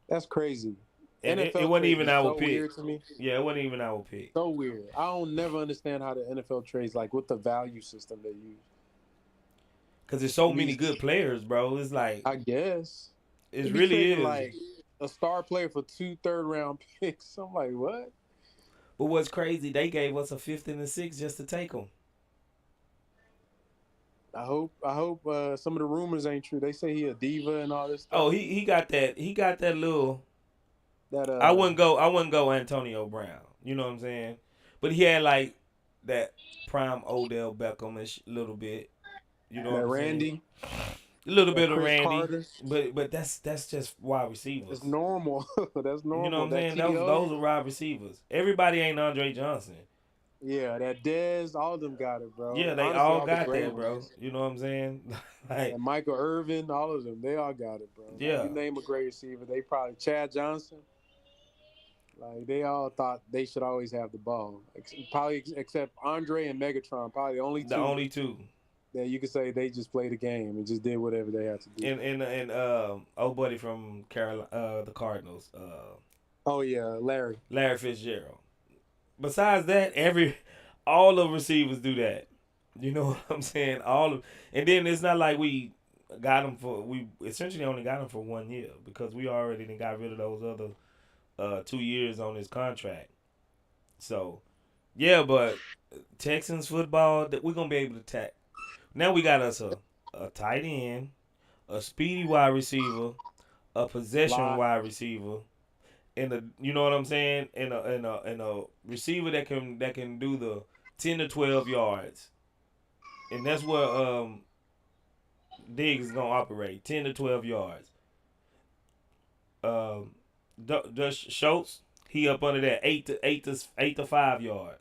That's crazy. And it NFL wasn't trades even is our so pick. weird to me. Yeah, it wasn't even our pick. So weird. I don't never understand how the NFL trades, like what the value system they use. Cause there's so many good players, bro. It's like I guess it they be really trading is. like a star player for 2 third-round picks. I'm like, what? But what's crazy? They gave us a 5th and a 6th just to take them. I hope some of the rumors ain't true. They say he a diva and all this stuff. Oh, he got that. He got that little. That I wouldn't go Antonio Brown. You know what I'm saying? But he had like that prime Odell Beckham-ish little bit. You know that what I'm Randy, saying? A little bit of Chris Randy, Carter. but that's just wide receivers. It's normal. That's normal. You know what I'm that saying? TO, Those are wide receivers. Everybody ain't Andre Johnson. yeah, that Dez, all of them got it, bro. Yeah, they Honestly, all the got great that, bro. ones. You know what I'm saying? Like, And Michael Irvin, all of them, they all got it, bro. yeah. Like, you name a great receiver, they probably Chad Johnson. Like they all thought they should always have the ball, probably except Andre and Megatron, probably the only two that you could say they just played the game and just did whatever they had to do. And old buddy from Carolina, the Cardinals. Oh yeah, Larry Fitzgerald. Besides that, all the receivers do that. You know what I'm saying? And then it's not like we essentially only got him for 1 year because we already got rid of those other 2 years on his contract. So yeah, but Texans football that we're gonna be able to attack. Now we got us a tight end, a speedy wide receiver, a possession wide receiver, and you know what I'm saying, and a receiver that can do the 10 to 12 yards, and that's where Diggs is gonna operate 10 to 12 yards. Um, Schultz, he up under that 8 to 5 yard.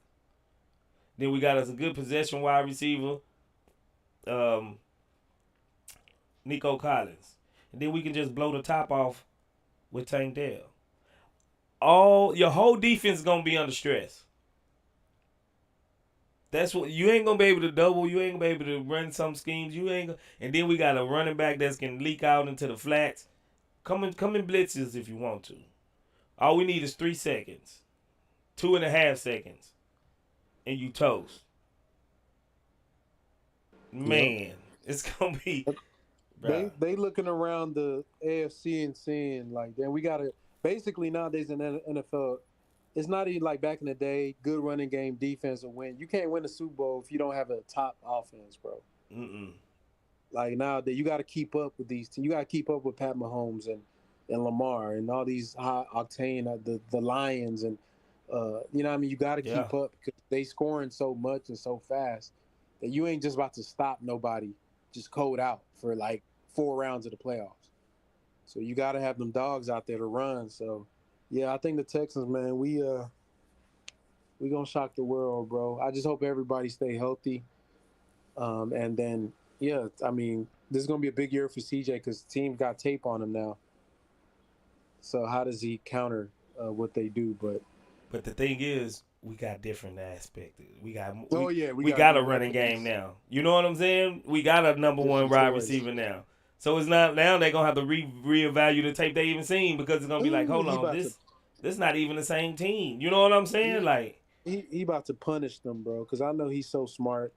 Then we got us a good possession wide receiver, um, Nico Collins, and then we can just blow the top off with Tank Dell. All your whole defense is gonna be under stress. That's what you ain't gonna be able to double. You ain't gonna be able to run some schemes. You ain't. And then we got a running back that can leak out into the flats. Come in blitzes if you want to. All we need is 3 seconds, 2.5 seconds, and you toast. Man, Yep. it's gonna be. They looking around the AFC and seeing like, then we gotta basically nowadays in the NFL. It's not even like back in the day. Good running game, defense will win. You can't win the Super Bowl if you don't have a top offense, bro. Mm-mm. Like nowadays, you got to keep up with these. You got to keep up with Pat Mahomes and Lamar and all these high octane the Lions and you know what I mean. You got to Yeah. keep up because they scoring so much and so fast that you ain't just about to stop nobody. Just code out for like 4 rounds of the playoffs. So you got to have them dogs out there to run. So yeah, I think the Texans, man, we gonna shock the world, bro. I just hope everybody stay healthy. And then, yeah, I mean, this is going to be a big year for CJ because the team got tape on him now. So how does he counter what they do? But the thing is, we got different aspects. We got we got a new running weapons. game now. You know what I'm saying? We got a number one Different wide toys. receiver now. So it's not now they're gonna have to reevaluate the tape they even seen because it's gonna be like, hold on, this not even the same team. You know what I'm saying? Like he about to punish them, bro, because I know he's so smart.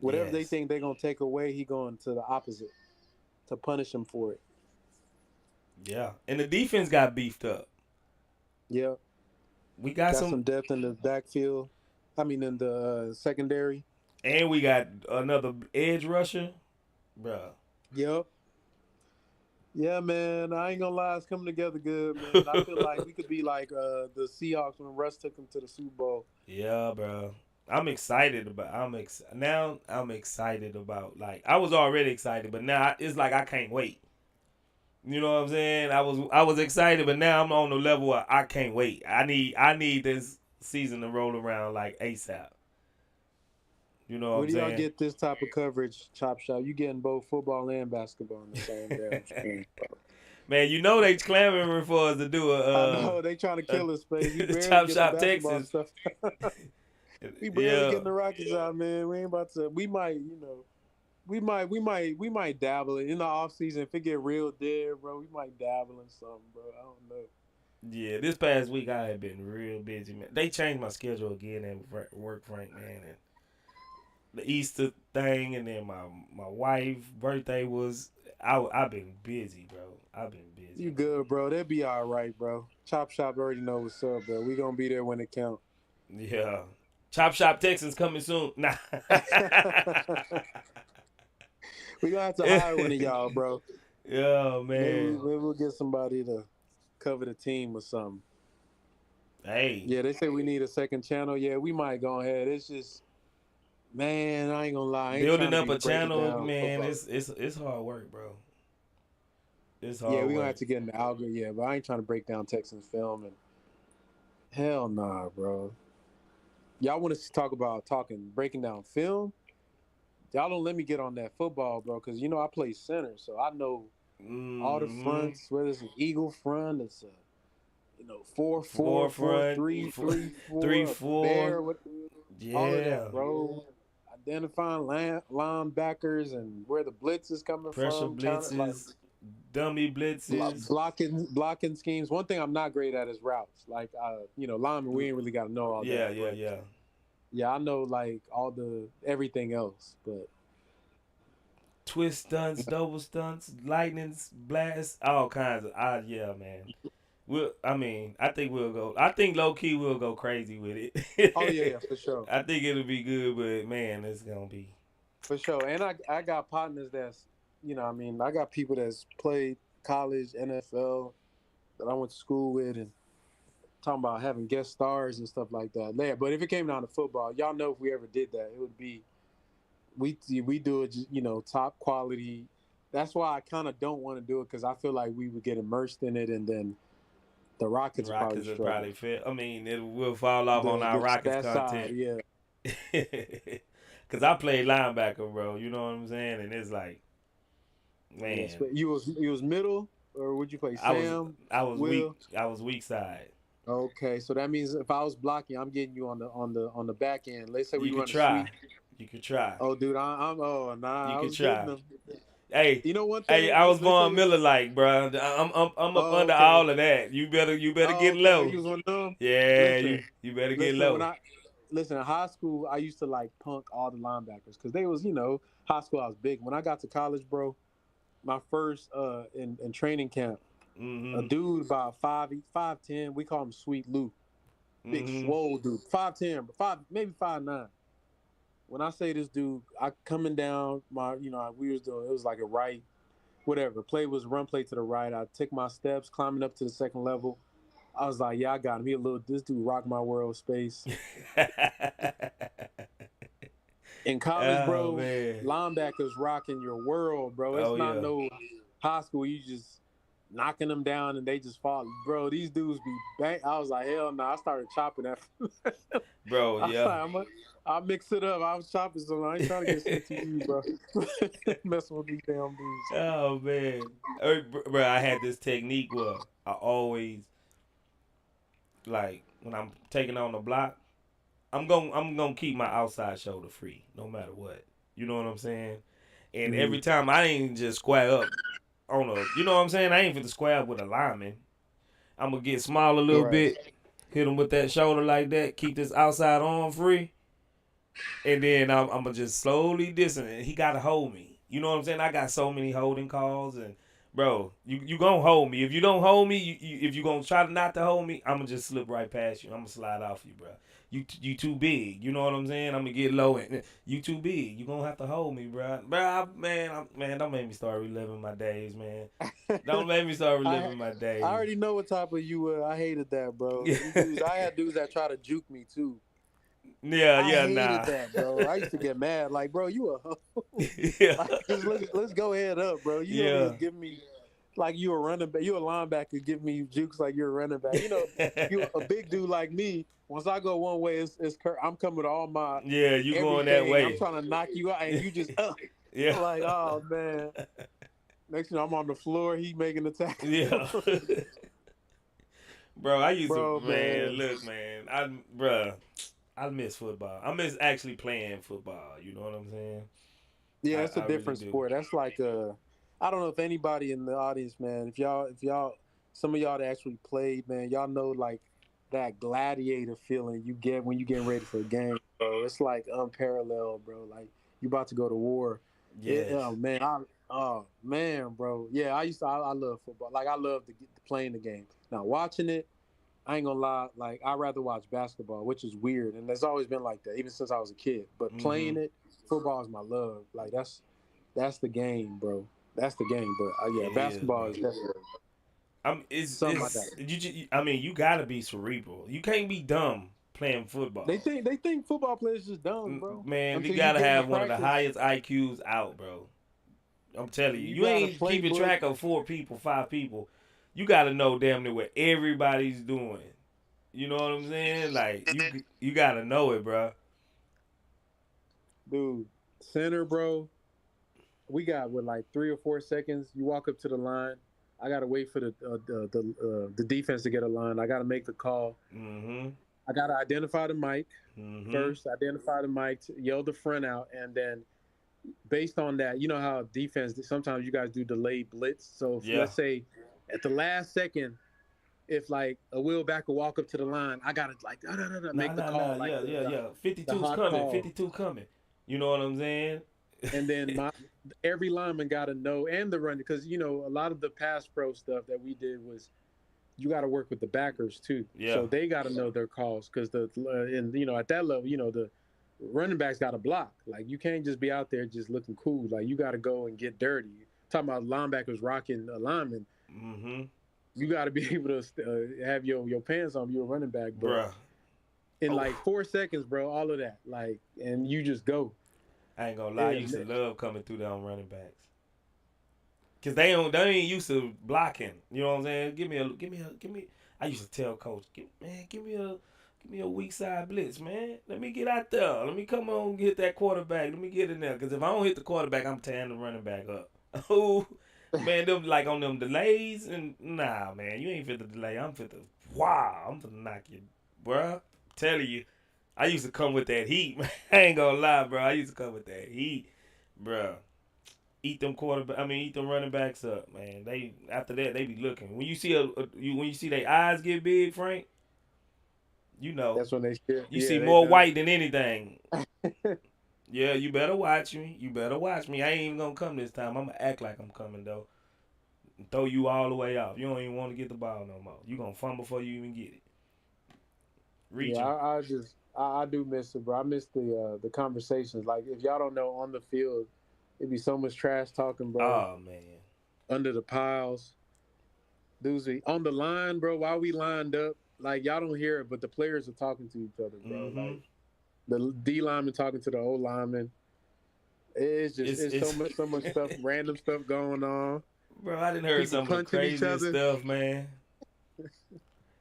Whatever they think they're gonna take away, he going to the opposite to punish them for it. Yeah, and the defense got beefed up. Yeah, we got some depth in the backfield. I mean, in the secondary. And we got another edge rusher, bruh. Yep. Yeah, man. I ain't gonna lie, it's coming together good, man. I feel like we could be like the Seahawks when Russ took them to the Super Bowl. Yeah, bro. I'm excited about. Now I'm excited about. Like I was already excited, but now it's like I can't wait. You know what I'm saying? I was excited, but now I'm on the level where I can't wait. I need this season to roll around like ASAP. You know what I'm saying? Where do y'all get this type of coverage, Chop Shop? You getting both football and basketball on the same damn screen. Man, you know they clamoring for us to do I know they trying to kill us, baby. We barely Chop get Shop the basketball Texas. stuff. We barely getting the Rockets out, man. We ain't about to. We might, we might dabble in the offseason. If it get real dead, bro, we might dabble in something, bro. I don't know. Yeah, this past week I have been real busy, man. They changed my schedule again at work, Frank, man. And the Easter thing, and then my wife's birthday was. I've been busy, bro. I've been busy. You good, bro? They'll be all right, bro. Chop Shop already know what's up, bro. We gonna be there when it count. Yeah. Chop Shop Texans coming soon. Nah. We gonna have to hire one of y'all, bro. Yeah, man. Maybe we'll get somebody to cover the team or something. Hey. Yeah, they say we need a second channel. Yeah, we might go ahead. It's just, man, I ain't gonna lie. Building up a channel, man, it's hard work, bro. It's hard. Yeah, we work. gonna have to get in the algorithm. Yeah, but I ain't trying to break down Texans film and hell nah, bro. Y'all want to talk about breaking down film? Y'all don't let me get on that football, bro, because I play center, so I know all the fronts. Whether it's an eagle front, it's a 4-4, 4-3, 3-4, bear, all of that, bro. Identifying linebackers and where the blitz is coming pressure from. blitzes, dummy blitzes, blocking schemes. One thing I'm not great at is routes. Like, linemen, we ain't really got to know all that. Yeah. Yeah, I know like everything else, but twist stunts, double stunts, lightnings, blasts, all kinds of. Yeah, man. I think we'll go. I think low key we'll go crazy with it. Oh yeah, for sure. I think it'll be good, but man, it's gonna be for sure. And I got partners that's, I got people that's played college, NFL that I went to school with, and talking about having guest stars and stuff like that. Yeah, but if it came down to football, y'all know if we ever did that, it would be we do it, top quality. That's why I kind of don't want to do it because I feel like we would get immersed in it, and then the The Rockets would probably Rockets will struggle. probably fit. I mean, it will fall off on our Rockets That side, content. yeah. Cause I played linebacker, bro. You know what I'm saying? And it's like, Yes, man, but you was middle, or would you play I was Sam, I was weak. Will? I was weak side. Okay, so that means if I was blocking, I'm getting you on the back end. Let's say You we could run a sweep. try. You could try. Oh, dude, I'm oh You nah, I could was getting try. them. Hey, You know one hey, thing? I was Let's Von say. Miller like, bro. I'm up Oh, under okay. all of that. You better Oh, get okay. low. You was one of them. Yeah, Listen, you better get listen. When low. I listen in high school, I used to like punk all the linebackers because they was high school. I was big. When I got to college, bro, my first in training camp, a Mhm. dude about 5'10", we call him Sweet Lou, big Mhm. swole dude, 5'10", but maybe 5'9". When I say this dude, I coming down we was doing, it was like a right, whatever play was run play to the right. I took my steps climbing up to the second level. I was like, yeah, I got him. This dude rocked my world space. In college, Oh bro, man. linebackers rocking your world, bro. It's Oh not yeah. no high school. You just knocking them down and they just fall. Bro, these dudes be bang. I was like, hell no. I started chopping that. Bro, I was yeah. like, I'll mix it up. I was chopping something. I ain't trying to get sent to you, bro. Messing with these damn dudes. Oh man. Bro, I had this technique where I always like when I'm taking on the block, I'm gonna keep my outside shoulder free no matter what. You know what I'm saying? And every time I ain't just square up on a, you know what I'm saying? I ain't finna square up with a lineman. I'm gonna get small a little Right. bit, hit him with that shoulder like that, keep this outside arm free, and then I'm gonna just slowly distance. And he gotta hold me. You know what I'm saying? I got so many holding calls, and bro, you gonna hold me. If you don't hold me, if you gonna try to not to hold me, I'm gonna just slip right past you. I'm gonna slide off you, bro. You too big. You know what I'm saying? I'm gonna get low, and you too big. You gonna have to hold me, bro. Man, don't make me start reliving my days, man. Don't make me start I reliving my I days. already know what type of you were. I hated that, bro. Them dudes, I had dudes that try to juke me too. Yeah, I yeah, hated nah. that, bro. I used to get mad, like, bro, you a hoe. Yeah, Like, just let's go head up, bro. You over here yeah. giving me like you a running back, you a linebacker, give me jukes like you're a running back. You a big dude like me. Once I go one way, I'm coming with all my Yeah, you going that everything. I'm way. trying to knock you out, and you just Yeah. like, oh man. Next thing I'm on the floor, he making the Yeah. tackle. Bro, I used to, Bro, man, man. look, man. I miss football. I miss actually playing football. You know what I'm saying? Yeah, it's a I really different do. sport. That's like I don't know if anybody in the audience, man, if y'all some of y'all that actually played, man, y'all know like that gladiator feeling you get when you getting ready for a game, bro. It's like unparalleled, bro. Like you about to go to war. Yes. Oh man, bro. Yeah, I love football. Like I love playing the game. Now watching it, I ain't gonna lie, like I'd rather watch basketball, which is weird, and it's always been like that, even since I was a kid. But Mm-hmm. playing it, football is my love. Like that's the game, bro. That's the game. But yeah, It is, basketball bro. is definitely something like It's that. I mean, you gotta be cerebral. You can't be dumb playing They football. think they think football players just dumb, bro. Man, you Until you gotta get into have one of the practice, highest IQs out, bro. I'm telling you, you you got a ain't keeping playbook. track of 4 people, 5 people. You gotta know damn near what everybody's doing. You know what I'm saying? Like you gotta know it, bro. Dude, center, bro. We got with like 3 or 4 seconds. You walk up to the line. I gotta wait for the defense to get a line. I gotta make the call. Mm-hmm. I gotta identify the mic Mm-hmm. first. Identify the mic, yell the front out, and then based on that, you know how defense sometimes you guys do delayed blitz. So if, Yeah. let's say at the last second, if like a Will Backer walk up to the line, I gotta like Nah, make the nah, call nah. like Yeah, yeah, yeah. the 52's hot coming. call. 52 coming. You know what I'm saying? And then every lineman got to know and the run because a lot of the pass pro stuff that we did was you got to work with the backers too, Yeah. so they got to know their calls because and at that level, the running backs got to block. Like you can't just be out there just looking cool. Like you got to go and get dirty. Talking about linebackers rocking a lineman, Mm-hmm. you got to be able to have your pants on. You're a running back, bro. Bruh. In like 4 seconds, bro. All of that, like, and you just go. I ain't gonna lie, I used to love coming through there on running backs. Cause they ain't used to blocking. You know what I'm saying? Give me. I used to tell coach, give me a weak side blitz, man. Let me get out there. Let me come on and hit that quarterback. Let me get in there. Cause if I don't hit the quarterback, I'm tearing the running back up. Oh, man, them like on them delays and nah, man, you ain't fit the delay. I'm fit the I'm finna knock you, bruh. Telling you, I used to come with that heat. Man. I ain't gonna lie, bro. I used to come with that heat, bruh. Eat them running backs up, man. They after that they be looking. When you see when you see their eyes get big, Frank, you know that's when they shit. you see more white than anything. Yeah, you better watch me. I ain't even gonna come this time. I'm gonna act like I'm coming though. And throw you all the way off. You don't even want to get the ball no more. You gonna fumble before you even get it. Reaching. Yeah, I do miss it, bro. I miss the conversations. Like if y'all don't know, on the field, it'd be so much trash talking, bro. Oh man. Under the piles, dudes be on the line, bro. While we lined up, like y'all don't hear it, but the players are talking to each other, bro. Mm-hmm. Like the D lineman talking to the O lineman. It's so much stuff, random stuff going on. Bro, I didn't heard People some of the craziest punching each stuff, man.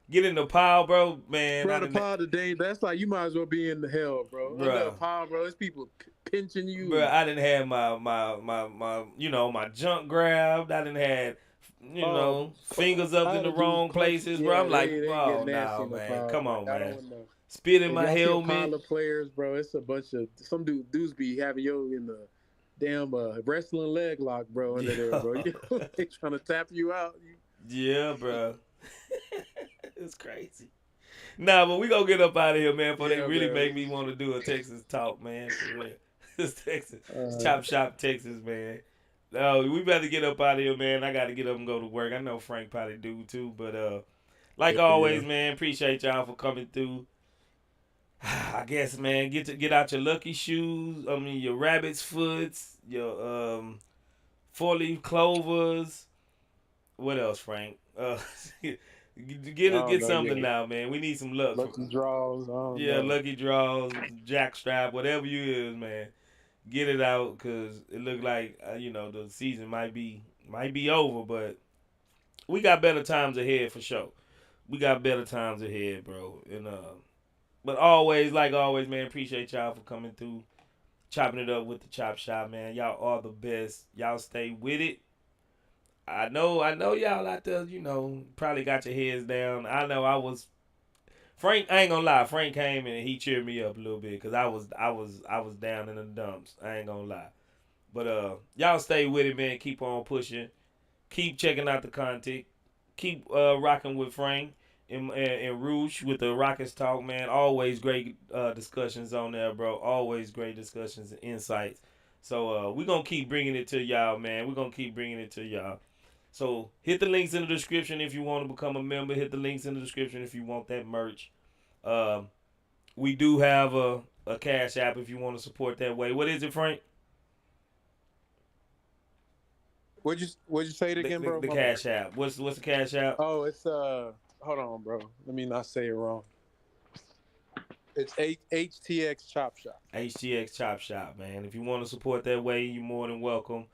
Get in the pile, bro, man. Bro, the pile today, that's like you might as well be in the hell, bro. Bruh. Under the pile, bro, it's people pinching you. Bro, I didn't have my junk grabbed. I didn't have fingers up in the wrong places, bro. I'm like, oh no, man, come on, man. Spit in my helmet. Pile of players, bro. It's a bunch of some dudes be having you in the damn wrestling leg lock, bro. Under there, bro. They trying to tap you out. Yeah, bro. It's crazy. Nah, but we gonna get up out of here, man. Before they really make me want to do a Texas talk, man. For real. It's Texas. It's Chop Shop, Texas, man. No, we better get up out of here, man. I got to get up and go to work. I know Frank probably do too, but like always, man, appreciate y'all for coming through. I guess, man, get out your lucky shoes. I mean, your rabbit's foots, your 4-leaf clovers. What else, Frank? Get something now, man. We need some luck. Lucky draws. Lucky draws, jackstrap, whatever you is, man. Get it out, cause it look like the season might be over, but we got better times ahead for sure. We got better times ahead, bro. And but always, like always, man, appreciate y'all for coming through, chopping it up with the Chop Shop, man. Y'all are the best. Y'all stay with it. I know y'all out there, probably got your heads down. I know I was. Frank, I ain't gonna lie. Frank came and he cheered me up a little bit because I was down in the dumps. I ain't gonna lie. But y'all stay with it, man. Keep on pushing. Keep checking out the content. Keep rocking with Frank and Roosh with the Rockets Talk, man. Always great discussions on there, bro. Always great discussions and insights. So we're going to keep bringing it to y'all, man. We're going to keep bringing it to y'all. So hit the links in the description if you want to become a member. Hit the links in the description if you want that merch. We do have a Cash App if you want to support that way. What is it, Frank? What'd you say it again, bro? The Cash App. What's the Cash App? Oh, it's hold on, bro. Let me not say it wrong. It's HTX Chop Shop. HTX Chop Shop, man. If you want to support that way, you're more than welcome.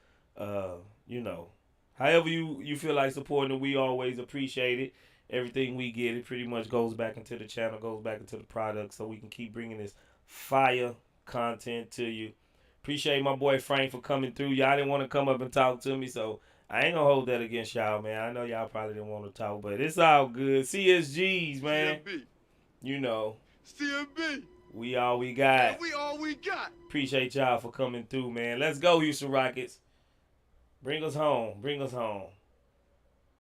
However you feel like supporting it, we always appreciate it. Everything we get, it pretty much goes back into the channel, goes back into the product, so we can keep bringing this fire content to you. Appreciate my boy Frank for coming through. Y'all didn't want to come up and talk to me, so I ain't gonna hold that against y'all, man. I know y'all probably didn't want to talk, but it's all good. CSGs, man. CMB. CMB. We all we got. We all we got. Appreciate y'all for coming through, man. Let's go, Houston Rockets. Bring us home. Bring us home.